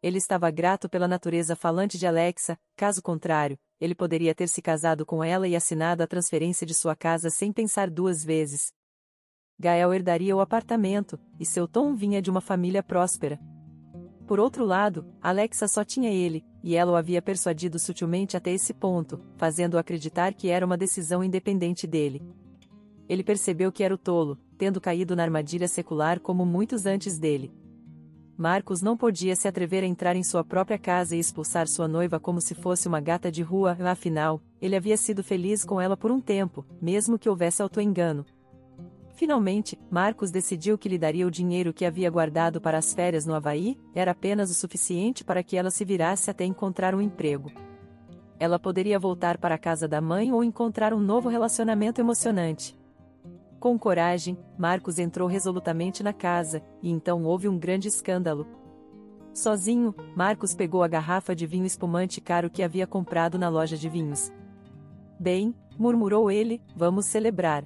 Ele estava grato pela natureza falante de Alexa, caso contrário, ele poderia ter se casado com ela e assinado a transferência de sua casa sem pensar 2 vezes. Gael herdaria o apartamento, e seu tom vinha de uma família próspera. Por outro lado, Alexa só tinha ele, e ela o havia persuadido sutilmente até esse ponto, fazendo-o acreditar que era uma decisão independente dele. Ele percebeu que era o tolo, tendo caído na armadilha secular como muitos antes dele. Marcus não podia se atrever a entrar em sua própria casa e expulsar sua noiva como se fosse uma gata de rua, afinal, ele havia sido feliz com ela por um tempo, mesmo que houvesse auto-engano. Finalmente, Marcus decidiu que lhe daria o dinheiro que havia guardado para as férias no Havaí, era apenas o suficiente para que ela se virasse até encontrar um emprego. Ela poderia voltar para a casa da mãe ou encontrar um novo relacionamento emocionante. Com coragem, Marcus entrou resolutamente na casa, e então houve um grande escândalo. Sozinho, Marcus pegou a garrafa de vinho espumante caro que havia comprado na loja de vinhos. Bem, murmurou ele, vamos celebrar.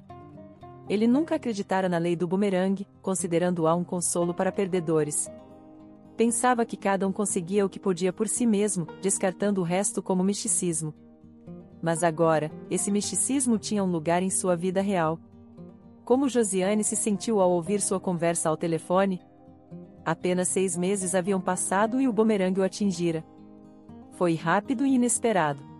Ele nunca acreditara na lei do bumerangue, considerando-a um consolo para perdedores. Pensava que cada um conseguia o que podia por si mesmo, descartando o resto como misticismo. Mas agora, esse misticismo tinha um lugar em sua vida real. Como Josiane se sentiu ao ouvir sua conversa ao telefone? Apenas 6 meses haviam passado e o bumerangue o atingira. Foi rápido e inesperado.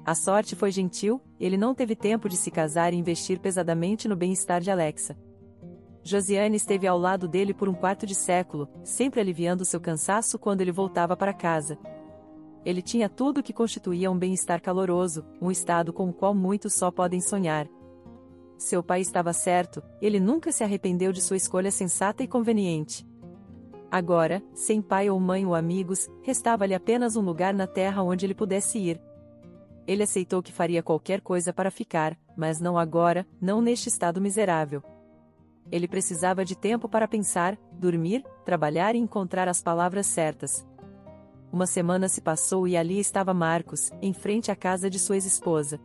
A sorte foi gentil, ele não teve tempo de se casar e investir pesadamente no bem-estar de Alexa. Josiane esteve ao lado dele por um 1/4 de século, sempre aliviando seu cansaço quando ele voltava para casa. Ele tinha tudo o que constituía um bem-estar caloroso, um estado com o qual muitos só podem sonhar. Seu pai estava certo, ele nunca se arrependeu de sua escolha sensata e conveniente. Agora, sem pai ou mãe ou amigos, restava-lhe apenas um lugar na terra onde ele pudesse ir. Ele aceitou que faria qualquer coisa para ficar, mas não agora, não neste estado miserável. Ele precisava de tempo para pensar, dormir, trabalhar e encontrar as palavras certas. Uma semana se passou e ali estava Marcos, em frente à casa de sua ex-esposa.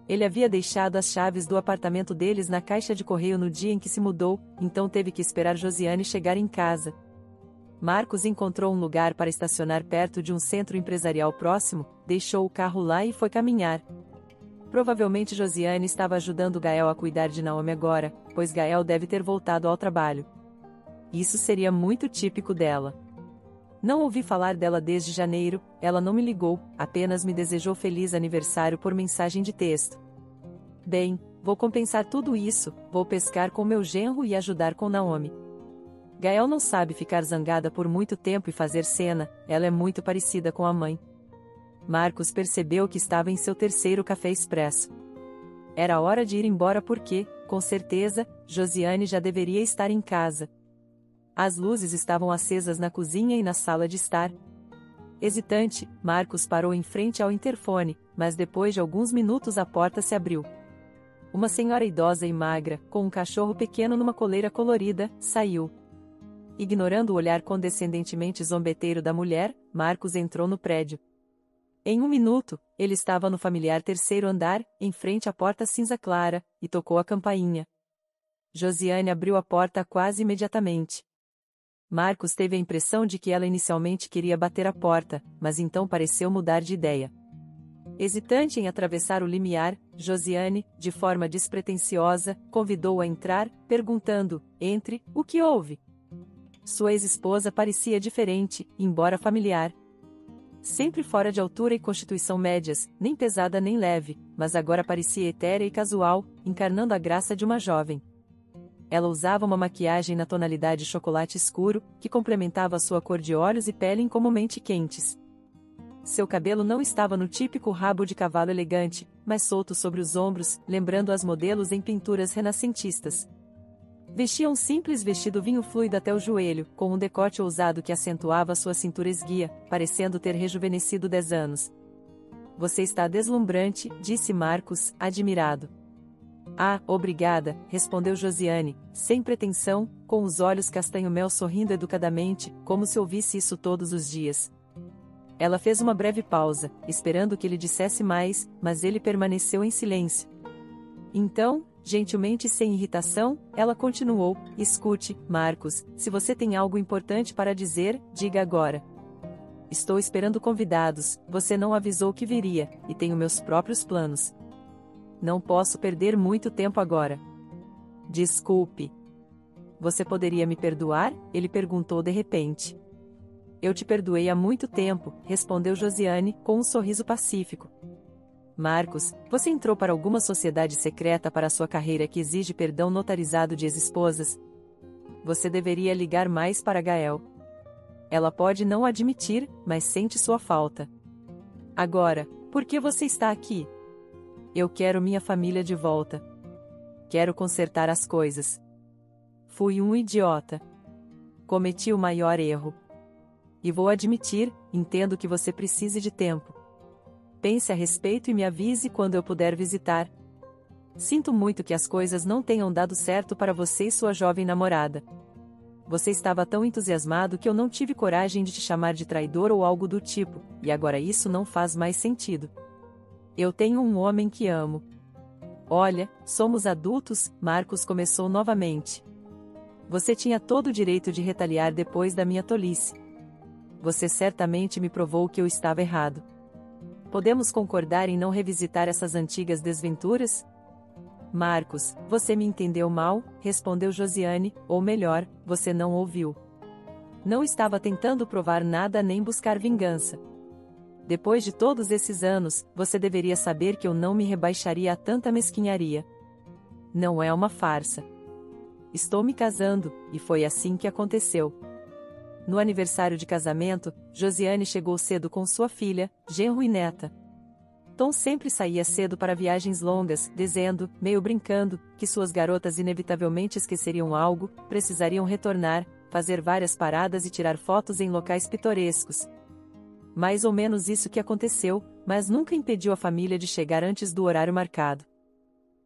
Ele havia deixado as chaves do apartamento deles na caixa de correio no dia em que se mudou, então teve que esperar Josiane chegar em casa. Marcos encontrou um lugar para estacionar perto de um centro empresarial próximo, deixou o carro lá e foi caminhar. Provavelmente Josiane estava ajudando Gael a cuidar de Naomi agora, pois Gael deve ter voltado ao trabalho. Isso seria muito típico dela. Não ouvi falar dela desde janeiro, ela não me ligou, apenas me desejou feliz aniversário por mensagem de texto. Bem, vou compensar tudo isso, vou pescar com meu genro e ajudar com Naomi. Gael não sabe ficar zangada por muito tempo e fazer cena, ela é muito parecida com a mãe. Marcos percebeu que estava em seu terceiro café expresso. Era hora de ir embora porque, com certeza, Josiane já deveria estar em casa. As luzes estavam acesas na cozinha e na sala de estar. Hesitante, Marcos parou em frente ao interfone, mas depois de alguns minutos a porta se abriu. Uma senhora idosa e magra, com um cachorro pequeno numa coleira colorida, saiu. Ignorando o olhar condescendentemente zombeteiro da mulher, Marcos entrou no prédio. Em um minuto, ele estava no familiar terceiro andar, em frente à porta cinza clara, e tocou a campainha. Josiane abriu a porta quase imediatamente. Marcos teve a impressão de que ela inicialmente queria bater a porta, mas então pareceu mudar de ideia. Hesitante em atravessar o limiar, Josiane, de forma despretensiosa, convidou-o a entrar, perguntando: "Entre, o que houve?" Sua ex-esposa parecia diferente, embora familiar. Sempre fora de altura e constituição médias, nem pesada nem leve, mas agora parecia etérea e casual, encarnando a graça de uma jovem. Ela usava uma maquiagem na tonalidade chocolate escuro, que complementava sua cor de olhos e pele incomumente quentes. Seu cabelo não estava no típico rabo de cavalo elegante, mas solto sobre os ombros, lembrando as modelos em pinturas renascentistas. Vestia um simples vestido vinho fluido até o joelho, com um decote ousado que acentuava sua cintura esguia, parecendo ter rejuvenescido 10 anos. "Você está deslumbrante", disse Marcos, admirado. "Ah, obrigada", respondeu Josiane, sem pretensão, com os olhos castanho-mel sorrindo educadamente, como se ouvisse isso todos os dias. Ela fez uma breve pausa, esperando que ele dissesse mais, mas ele permaneceu em silêncio. Então, gentilmente e sem irritação, ela continuou: "Escute, Marcos, se você tem algo importante para dizer, diga agora. Estou esperando convidados, você não avisou que viria, e tenho meus próprios planos. Não posso perder muito tempo agora." "Desculpe. Você poderia me perdoar?" ele perguntou de repente. "Eu te perdoei há muito tempo", respondeu Josiane, com um sorriso pacífico. "Marcos, você entrou para alguma sociedade secreta para sua carreira que exige perdão notarizado de ex-esposas? Você deveria ligar mais para Gael. Ela pode não admitir, mas sente sua falta. Agora, por que você está aqui?" "Eu quero minha família de volta. Quero consertar as coisas. Fui um idiota. Cometi o maior erro. E vou admitir, entendo que você precise de tempo. Pense a respeito e me avise quando eu puder visitar. Sinto muito que as coisas não tenham dado certo para você e sua jovem namorada. Você estava tão entusiasmado que eu não tive coragem de te chamar de traidor ou algo do tipo, e agora isso não faz mais sentido. Eu tenho um homem que amo." "Olha, somos adultos", Marcos começou novamente. "Você tinha todo o direito de retaliar depois da minha tolice. Você certamente me provou que eu estava errado. Podemos concordar em não revisitar essas antigas desventuras?" "Marcos, você me entendeu mal", respondeu Josiane, "ou melhor, você não ouviu. Não estava tentando provar nada nem buscar vingança. Depois de todos esses anos, você deveria saber que eu não me rebaixaria a tanta mesquinharia. Não é uma farsa. Estou me casando, e foi assim que aconteceu." No aniversário de casamento, Josiane chegou cedo com sua filha, genro e neta. Tom sempre saía cedo para viagens longas, dizendo, meio brincando, que suas garotas inevitavelmente esqueceriam algo, precisariam retornar, fazer várias paradas e tirar fotos em locais pitorescos. Mais ou menos isso que aconteceu, mas nunca impediu a família de chegar antes do horário marcado.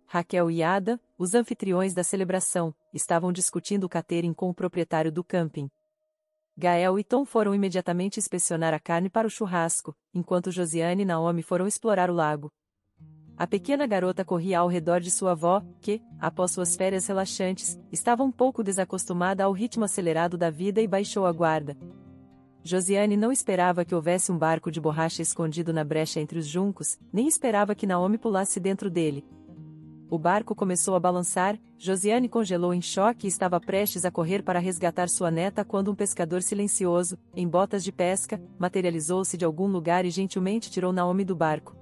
Raquel e Ada, os anfitriões da celebração, estavam discutindo o catering com o proprietário do camping. Gael e Tom foram imediatamente inspecionar a carne para o churrasco, enquanto Josiane e Naomi foram explorar o lago. A pequena garota corria ao redor de sua avó, que, após suas férias relaxantes, estava um pouco desacostumada ao ritmo acelerado da vida e baixou a guarda. Josiane não esperava que houvesse um barco de borracha escondido na brecha entre os juncos, nem esperava que Naomi pulasse dentro dele. O barco começou a balançar, Josiane congelou em choque e estava prestes a correr para resgatar sua neta quando um pescador silencioso, em botas de pesca, materializou-se de algum lugar e gentilmente tirou Naomi do barco.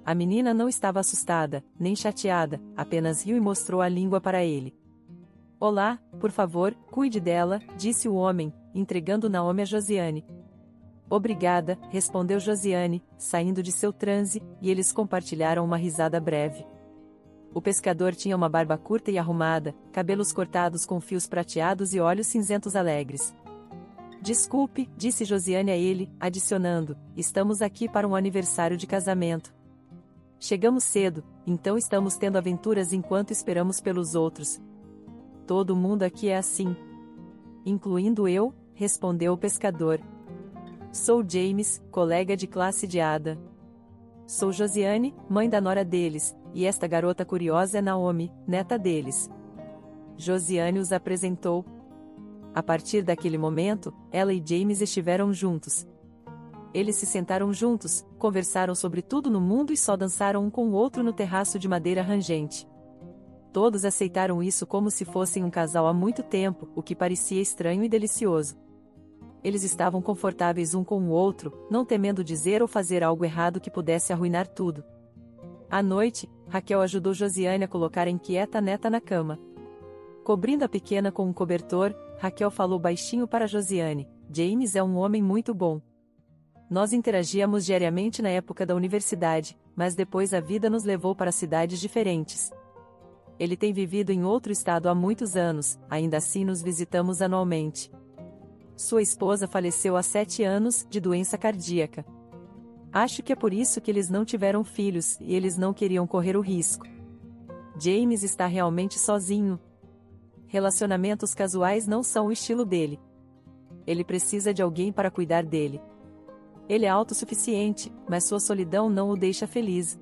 A menina não estava assustada, nem chateada, apenas riu e mostrou a língua para ele. Olá, por favor, cuide dela, disse o homem, entregando Naomi a Josiane. Obrigada, respondeu Josiane, saindo de seu transe, e eles compartilharam uma risada breve. O pescador tinha uma barba curta e arrumada, cabelos cortados com fios prateados e olhos cinzentos alegres. Desculpe, disse Josiane a ele, adicionando, estamos aqui para um aniversário de casamento. Chegamos cedo, então estamos tendo aventuras enquanto esperamos pelos outros. Todo mundo aqui é assim. Incluindo eu, respondeu o pescador. Sou James, colega de classe de Ada. Sou Josiane, mãe da nora deles, e esta garota curiosa é Naomi, neta deles. Josiane os apresentou. A partir daquele momento, ela e James estiveram juntos. Eles se sentaram juntos, conversaram sobre tudo no mundo e só dançaram um com o outro no terraço de madeira rangente. Todos aceitaram isso como se fossem um casal há muito tempo, o que parecia estranho e delicioso. Eles estavam confortáveis um com o outro, não temendo dizer ou fazer algo errado que pudesse arruinar tudo. À noite, Raquel ajudou Josiane a colocar a inquieta neta na cama. Cobrindo a pequena com um cobertor, Raquel falou baixinho para Josiane, James é um homem muito bom. Nós interagíamos diariamente na época da universidade, mas depois a vida nos levou para cidades diferentes. Ele tem vivido em outro estado há muitos anos, ainda assim nos visitamos anualmente. Sua esposa faleceu há 7 anos, de doença cardíaca. Acho que é por isso que eles não tiveram filhos, e eles não queriam correr o risco. James está realmente sozinho. Relacionamentos casuais não são o estilo dele. Ele precisa de alguém para cuidar dele. Ele é autossuficiente, mas sua solidão não o deixa feliz.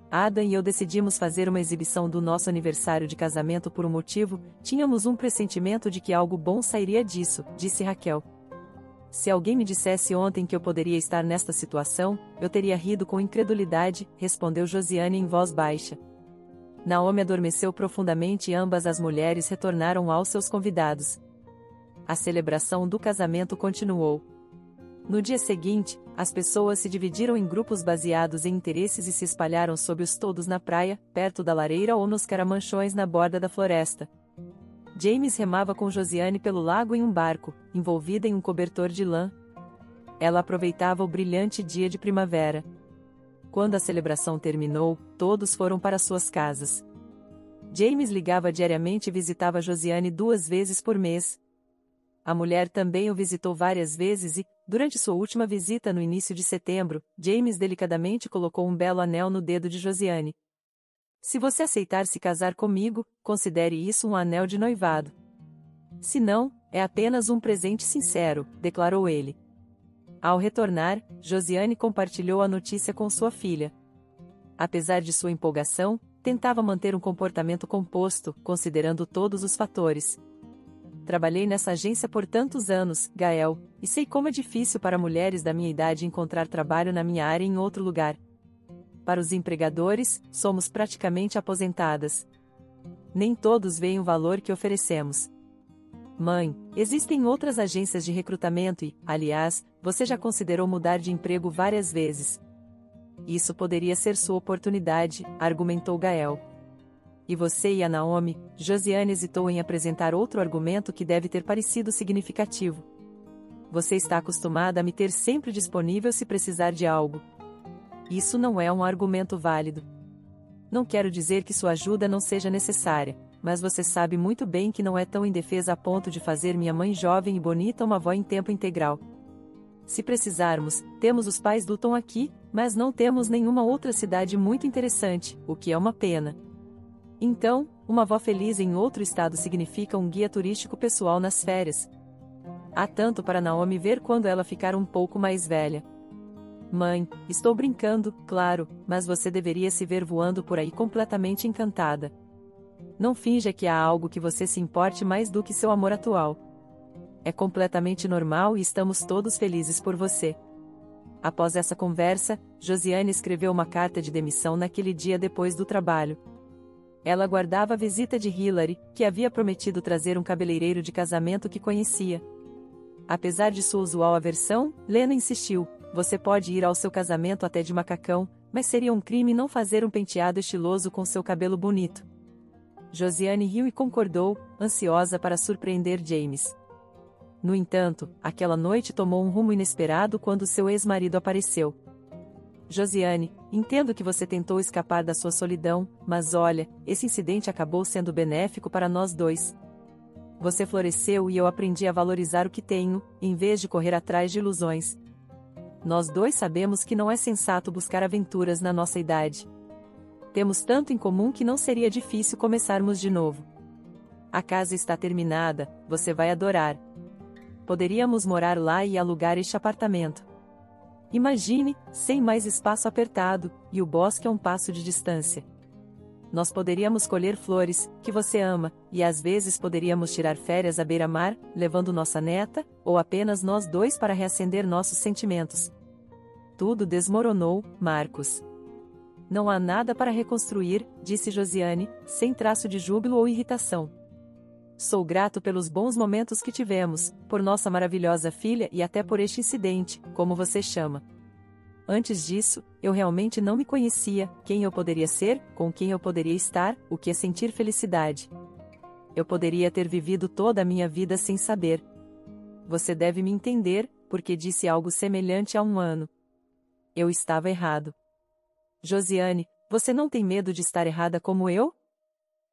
Adam e eu decidimos fazer uma exibição do nosso aniversário de casamento por um motivo, tínhamos um pressentimento de que algo bom sairia disso, disse Raquel. Se alguém me dissesse ontem que eu poderia estar nesta situação, eu teria rido com incredulidade, respondeu Josiane em voz baixa. Naomi adormeceu profundamente e ambas as mulheres retornaram aos seus convidados. A celebração do casamento continuou. No dia seguinte, as pessoas se dividiram em grupos baseados em interesses e se espalharam sob os toldos na praia, perto da lareira ou nos caramanchões na borda da floresta. James remava com Josiane pelo lago em um barco, envolvida em um cobertor de lã. Ela aproveitava o brilhante dia de primavera. Quando a celebração terminou, todos foram para suas casas. James ligava diariamente e visitava Josiane 2 vezes por mês. A mulher também o visitou várias vezes e, durante sua última visita no início de setembro, James delicadamente colocou um belo anel no dedo de Josiane. Se você aceitar se casar comigo, considere isso um anel de noivado. Se não, é apenas um presente sincero, declarou ele. Ao retornar, Josiane compartilhou a notícia com sua filha. Apesar de sua empolgação, tentava manter um comportamento composto, considerando todos os fatores. Trabalhei nessa agência por tantos anos, Gael, e sei como é difícil para mulheres da minha idade encontrar trabalho na minha área em outro lugar. Para os empregadores, somos praticamente aposentadas. Nem todos veem o valor que oferecemos. Mãe, existem outras agências de recrutamento e, aliás, você já considerou mudar de emprego várias vezes. Isso poderia ser sua oportunidade, argumentou Gael. E você e a Naomi? Josiane hesitou em apresentar outro argumento que deve ter parecido significativo. Você está acostumada a me ter sempre disponível se precisar de algo. Isso não é um argumento válido. Não quero dizer que sua ajuda não seja necessária, mas você sabe muito bem que não é tão indefesa a ponto de fazer minha mãe jovem e bonita uma avó em tempo integral. Se precisarmos, temos os pais do Tom aqui, mas não temos nenhuma outra cidade muito interessante, o que é uma pena. Então, uma avó feliz em outro estado significa um guia turístico pessoal nas férias. Há tanto para Naomi ver quando ela ficar um pouco mais velha. Mãe, estou brincando, claro, mas você deveria se ver voando por aí completamente encantada. Não finja que há algo que você se importe mais do que seu amor atual. É completamente normal e estamos todos felizes por você. Após essa conversa, Josiane escreveu uma carta de demissão naquele dia depois do trabalho. Ela aguardava a visita de Hilary, que havia prometido trazer um cabeleireiro de casamento que conhecia. Apesar de sua usual aversão, Lena insistiu: você pode ir ao seu casamento até de macacão, mas seria um crime não fazer um penteado estiloso com seu cabelo bonito. Josiane riu e concordou, ansiosa para surpreender James. No entanto, aquela noite tomou um rumo inesperado quando seu ex-marido apareceu. Josiane, entendo que você tentou escapar da sua solidão, mas olha, esse incidente acabou sendo benéfico para nós dois. Você floresceu e eu aprendi a valorizar o que tenho, em vez de correr atrás de ilusões. Nós dois sabemos que não é sensato buscar aventuras na nossa idade. Temos tanto em comum que não seria difícil começarmos de novo. A casa está terminada, você vai adorar. Poderíamos morar lá e alugar este apartamento. Imagine, sem mais espaço apertado, e o bosque a um passo de distância. Nós poderíamos colher flores, que você ama, e às vezes poderíamos tirar férias à beira-mar, levando nossa neta, ou apenas nós dois para reacender nossos sentimentos. Tudo desmoronou, Marcos. Não há nada para reconstruir, disse Josiane, sem traço de júbilo ou irritação. Sou grato pelos bons momentos que tivemos, por nossa maravilhosa filha e até por este incidente, como você chama. Antes disso, eu realmente não me conhecia, quem eu poderia ser, com quem eu poderia estar, o que é sentir felicidade. Eu poderia ter vivido toda a minha vida sem saber. Você deve me entender, porque disse algo semelhante há um ano. Eu estava errado. Josiane, você não tem medo de estar errada como eu?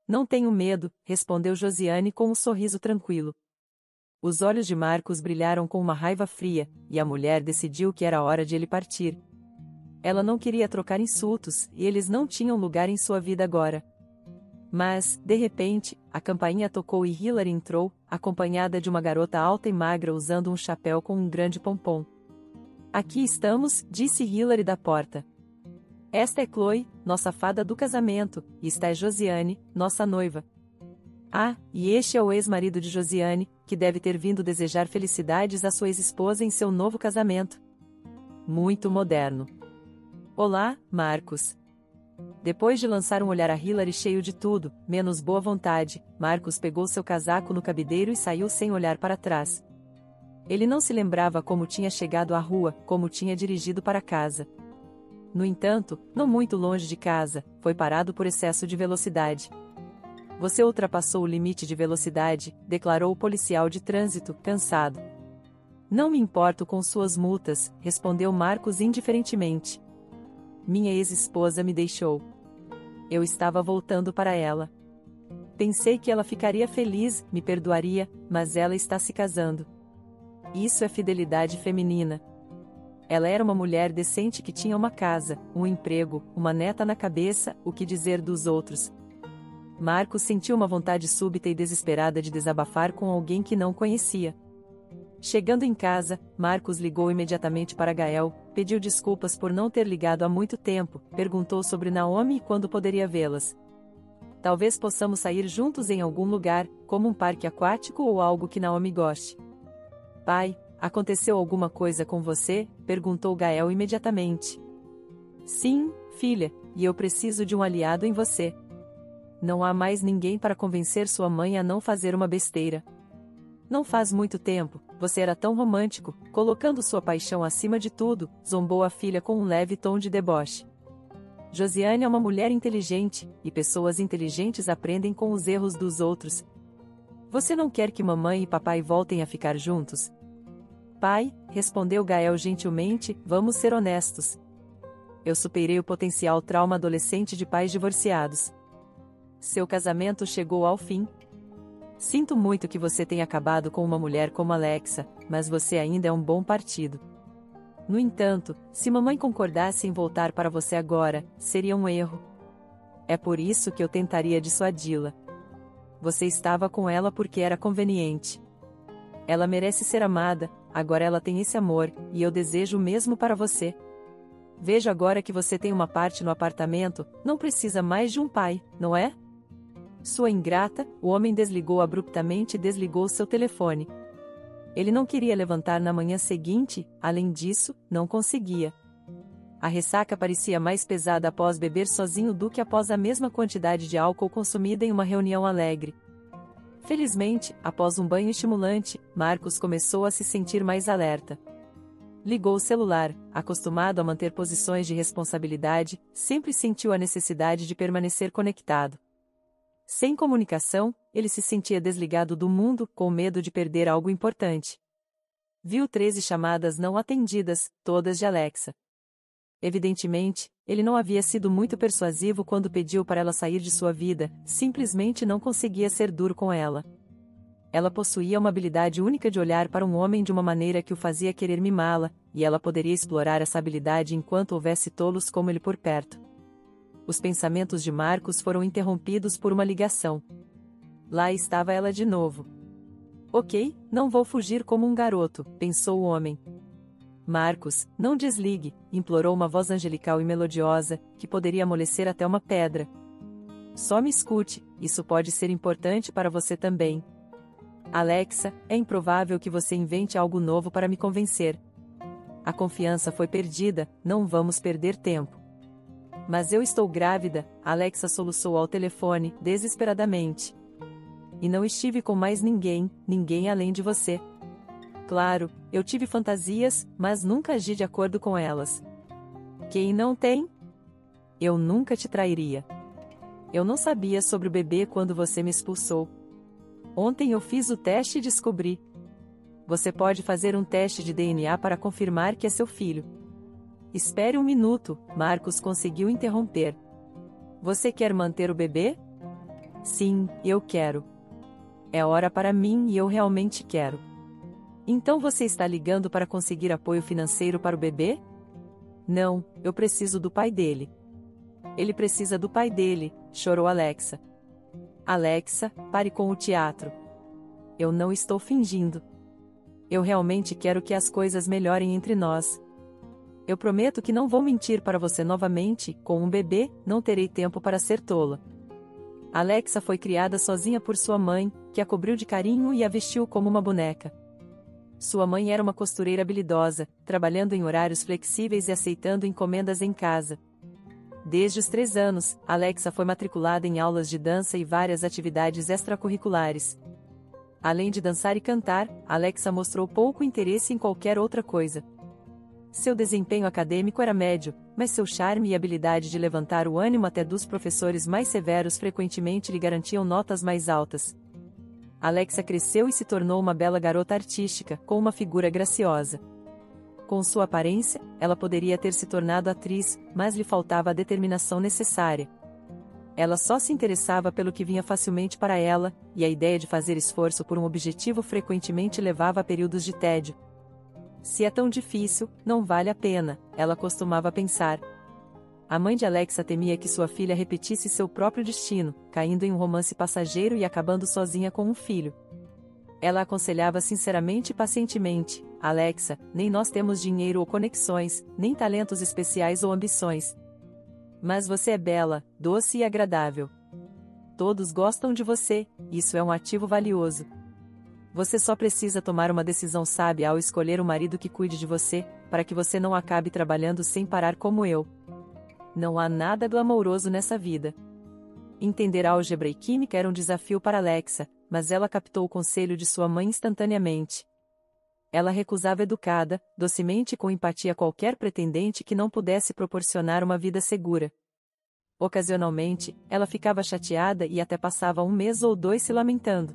Não tenho medo, respondeu Josiane com um sorriso tranquilo. Os olhos de Marcos brilharam com uma raiva fria, e a mulher decidiu que era hora de ele partir. Ela não queria trocar insultos, e eles não tinham lugar em sua vida agora. Mas, de repente, a campainha tocou e Hilary entrou, acompanhada de uma garota alta e magra usando um chapéu com um grande pompom. Aqui estamos, disse Hilary da porta. Esta é Chloe, nossa fada do casamento, e esta é Josiane, nossa noiva. Ah, e este é o ex-marido de Josiane, que deve ter vindo desejar felicidades à sua ex-esposa em seu novo casamento. Muito moderno. Olá, Marcos. Depois de lançar um olhar a Hilary cheio de tudo, menos boa vontade, Marcos pegou seu casaco no cabideiro e saiu sem olhar para trás. Ele não se lembrava como tinha chegado à rua, como tinha dirigido para casa. No entanto, não muito longe de casa, foi parado por excesso de velocidade. Você ultrapassou o limite de velocidade, declarou o policial de trânsito, cansado. Não me importo com suas multas, respondeu Marcos indiferentemente. Minha ex-esposa me deixou. Eu estava voltando para ela. Pensei que ela ficaria feliz, me perdoaria, mas ela está se casando. Isso é fidelidade feminina. Ela era uma mulher decente que tinha uma casa, um emprego, uma neta na cabeça, o que dizer dos outros. Marcos sentiu uma vontade súbita e desesperada de desabafar com alguém que não conhecia. Chegando em casa, Marcos ligou imediatamente para Gael, pediu desculpas por não ter ligado há muito tempo, perguntou sobre Naomi e quando poderia vê-las. Talvez possamos sair juntos em algum lugar, como um parque aquático ou algo que Naomi goste. Pai, aconteceu alguma coisa com você? Perguntou Gael imediatamente. Sim, filha, e eu preciso de um aliado em você. Não há mais ninguém para convencer sua mãe a não fazer uma besteira. Não faz muito tempo, você era tão romântico, colocando sua paixão acima de tudo, zombou a filha com um leve tom de deboche. Josiane é uma mulher inteligente, e pessoas inteligentes aprendem com os erros dos outros. Você não quer que mamãe e papai voltem a ficar juntos? Pai, respondeu Gael gentilmente, vamos ser honestos. Eu superei o potencial trauma adolescente de pais divorciados. Seu casamento chegou ao fim. Sinto muito que você tenha acabado com uma mulher como Alexa, mas você ainda é um bom partido. No entanto, se mamãe concordasse em voltar para você agora, seria um erro. É por isso que eu tentaria dissuadi-la. Você estava com ela porque era conveniente. Ela merece ser amada, agora ela tem esse amor, e eu desejo o mesmo para você. Vejo agora que você tem uma parte no apartamento, não precisa mais de um pai, não é? Sua ingrata, o homem desligou abruptamente e desligou seu telefone. Ele não queria levantar na manhã seguinte, além disso, não conseguia. A ressaca parecia mais pesada após beber sozinho do que após a mesma quantidade de álcool consumida em uma reunião alegre. Felizmente, após um banho estimulante, Marcos começou a se sentir mais alerta. Ligou o celular, acostumado a manter posições de responsabilidade, sempre sentiu a necessidade de permanecer conectado. Sem comunicação, ele se sentia desligado do mundo, com medo de perder algo importante. Viu 13 chamadas não atendidas, todas de Alexa. Evidentemente, ele não havia sido muito persuasivo quando pediu para ela sair de sua vida, simplesmente não conseguia ser duro com ela. Ela possuía uma habilidade única de olhar para um homem de uma maneira que o fazia querer mimá-la, e ela poderia explorar essa habilidade enquanto houvesse tolos como ele por perto. Os pensamentos de Marcos foram interrompidos por uma ligação. Lá estava ela de novo. Ok, não vou fugir como um garoto, pensou o homem. Marcos, não desligue, implorou uma voz angelical e melodiosa, que poderia amolecer até uma pedra. Só me escute, isso pode ser importante para você também. Alexa, é improvável que você invente algo novo para me convencer. A confiança foi perdida, não vamos perder tempo. Mas eu estou grávida, Alexa soluçou ao telefone, desesperadamente. E não estive com mais ninguém, ninguém além de você. Claro, eu tive fantasias, mas nunca agi de acordo com elas. Quem não tem? Eu nunca te trairia. Eu não sabia sobre o bebê quando você me expulsou. Ontem eu fiz o teste e descobri. Você pode fazer um teste de DNA para confirmar que é seu filho. Espere um minuto, Marcos conseguiu interromper. Você quer manter o bebê? Sim, eu quero. É hora para mim e eu realmente quero. Então você está ligando para conseguir apoio financeiro para o bebê? Não, eu preciso do pai dele. Ele precisa do pai dele, chorou Alexa. Alexa, pare com o teatro. Eu não estou fingindo. Eu realmente quero que as coisas melhorem entre nós. Eu prometo que não vou mentir para você novamente, com um bebê, não terei tempo para ser tola. Alexa foi criada sozinha por sua mãe, que a cobriu de carinho e a vestiu como uma boneca. Sua mãe era uma costureira habilidosa, trabalhando em horários flexíveis e aceitando encomendas em casa. Desde os 3 anos, Alexa foi matriculada em aulas de dança e várias atividades extracurriculares. Além de dançar e cantar, Alexa mostrou pouco interesse em qualquer outra coisa. Seu desempenho acadêmico era médio, mas seu charme e habilidade de levantar o ânimo até dos professores mais severos frequentemente lhe garantiam notas mais altas. Alexa cresceu e se tornou uma bela garota artística, com uma figura graciosa. Com sua aparência, ela poderia ter se tornado atriz, mas lhe faltava a determinação necessária. Ela só se interessava pelo que vinha facilmente para ela, e a ideia de fazer esforço por um objetivo frequentemente levava a períodos de tédio. Se é tão difícil, não vale a pena, ela costumava pensar. A mãe de Alexa temia que sua filha repetisse seu próprio destino, caindo em um romance passageiro e acabando sozinha com um filho. Ela aconselhava sinceramente e pacientemente: Alexa, nem nós temos dinheiro ou conexões, nem talentos especiais ou ambições. Mas você é bela, doce e agradável. Todos gostam de você, isso é um ativo valioso. Você só precisa tomar uma decisão sábia ao escolher um marido que cuide de você, para que você não acabe trabalhando sem parar como eu. Não há nada glamouroso nessa vida. Entender álgebra e química era um desafio para Alexa, mas ela captou o conselho de sua mãe instantaneamente. Ela recusava educada, docemente e com empatia qualquer pretendente que não pudesse proporcionar uma vida segura. Ocasionalmente, ela ficava chateada e até passava 1 mês ou 2 se lamentando.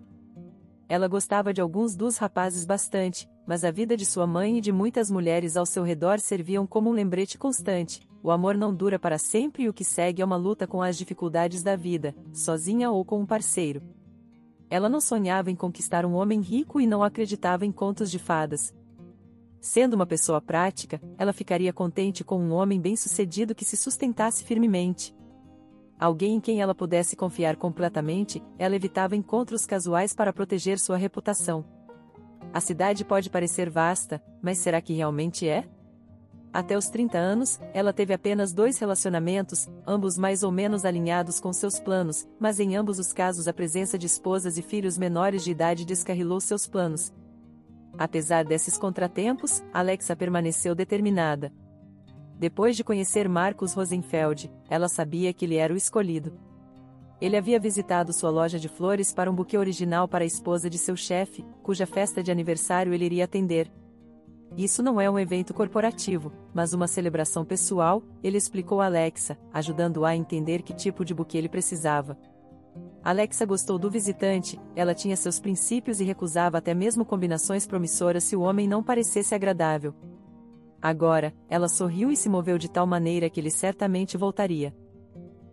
Ela gostava de alguns dos rapazes bastante, mas a vida de sua mãe e de muitas mulheres ao seu redor serviam como um lembrete constante: o amor não dura para sempre e o que segue é uma luta com as dificuldades da vida, sozinha ou com um parceiro. Ela não sonhava em conquistar um homem rico e não acreditava em contos de fadas. Sendo uma pessoa prática, ela ficaria contente com um homem bem-sucedido que se sustentasse firmemente. Alguém em quem ela pudesse confiar completamente, ela evitava encontros casuais para proteger sua reputação. A cidade pode parecer vasta, mas será que realmente é? Até os 30 anos, ela teve apenas 2 relacionamentos, ambos mais ou menos alinhados com seus planos, mas em ambos os casos a presença de esposas e filhos menores de idade descarrilou seus planos. Apesar desses contratempos, Alexa permaneceu determinada. Depois de conhecer Marcus Rosenfeld, ela sabia que ele era o escolhido. Ele havia visitado sua loja de flores para um buquê original para a esposa de seu chefe, cuja festa de aniversário ele iria atender. Isso não é um evento corporativo, mas uma celebração pessoal, ele explicou a Alexa, ajudando-a a entender que tipo de buquê ele precisava. Alexa gostou do visitante, ela tinha seus princípios e recusava até mesmo combinações promissoras se o homem não parecesse agradável. Agora, ela sorriu e se moveu de tal maneira que ele certamente voltaria.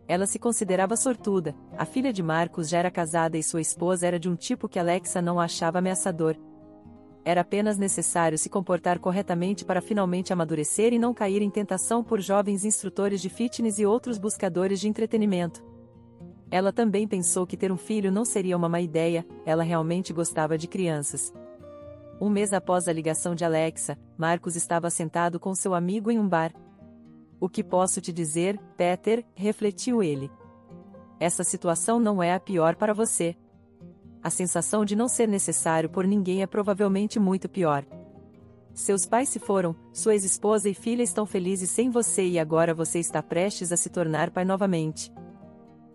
Ela se considerava sortuda, a filha de Marcus já era casada e sua esposa era de um tipo que Alexa não achava ameaçador. Era apenas necessário se comportar corretamente para finalmente amadurecer e não cair em tentação por jovens instrutores de fitness e outros buscadores de entretenimento. Ela também pensou que ter um filho não seria uma má ideia, ela realmente gostava de crianças. Um mês após a ligação de Alexa, Marcus estava sentado com seu amigo em um bar. O que posso te dizer, Peter? Refletiu ele. Essa situação não é a pior para você. A sensação de não ser necessário por ninguém é provavelmente muito pior. Seus pais se foram, sua ex-esposa e filha estão felizes sem você e agora você está prestes a se tornar pai novamente.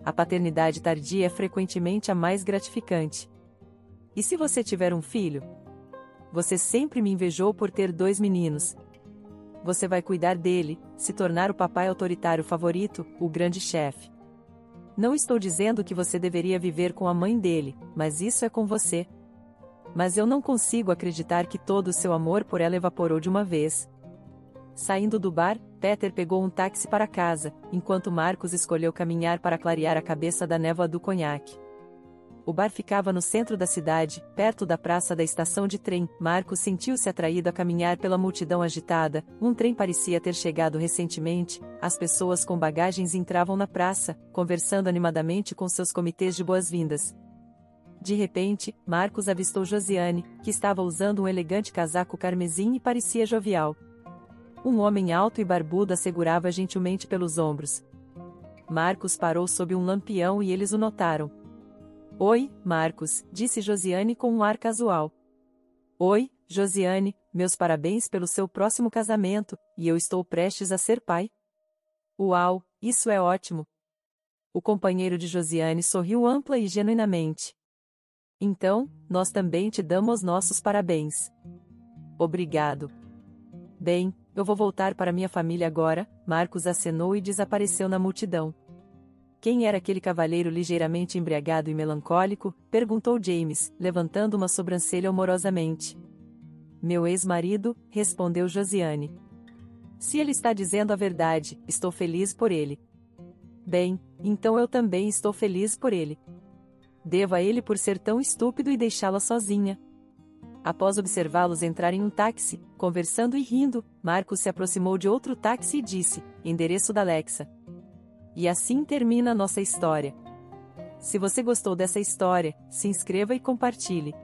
A paternidade tardia é frequentemente a mais gratificante. E se você tiver um filho? Você sempre me invejou por ter 2 meninos. Você vai cuidar dele, se tornar o papai autoritário favorito, o grande chefe. Não estou dizendo que você deveria viver com a mãe dele, mas isso é com você. Mas eu não consigo acreditar que todo o seu amor por ela evaporou de uma vez. Saindo do bar, Peter pegou um táxi para casa, enquanto Marcus escolheu caminhar para clarear a cabeça da névoa do conhaque. O bar ficava no centro da cidade, perto da praça da estação de trem. Marcus sentiu-se atraído a caminhar pela multidão agitada, um trem parecia ter chegado recentemente, as pessoas com bagagens entravam na praça, conversando animadamente com seus comitês de boas-vindas. De repente, Marcus avistou Josiane, que estava usando um elegante casaco carmesim e parecia jovial. Um homem alto e barbudo a segurava gentilmente pelos ombros. Marcus parou sob um lampião e eles o notaram. Oi, Marcus, disse Josiane com um ar casual. Oi, Josiane, meus parabéns pelo seu próximo casamento, e eu estou prestes a ser pai. Uau, isso é ótimo. O companheiro de Josiane sorriu ampla e genuinamente. Então, nós também te damos nossos parabéns. Obrigado. Bem, eu vou voltar para minha família agora, Marcus acenou e desapareceu na multidão. Quem era aquele cavalheiro ligeiramente embriagado e melancólico? Perguntou James, levantando uma sobrancelha humorosamente. Meu ex-marido, respondeu Josiane. Se ele está dizendo a verdade, estou feliz por ele. Bem, então eu também estou feliz por ele. Devo a ele por ser tão estúpido e deixá-la sozinha. Após observá-los entrar em um táxi, conversando e rindo, Marcus se aproximou de outro táxi e disse, endereço da Alexa. E assim termina nossa história. Se você gostou dessa história, se inscreva e compartilhe.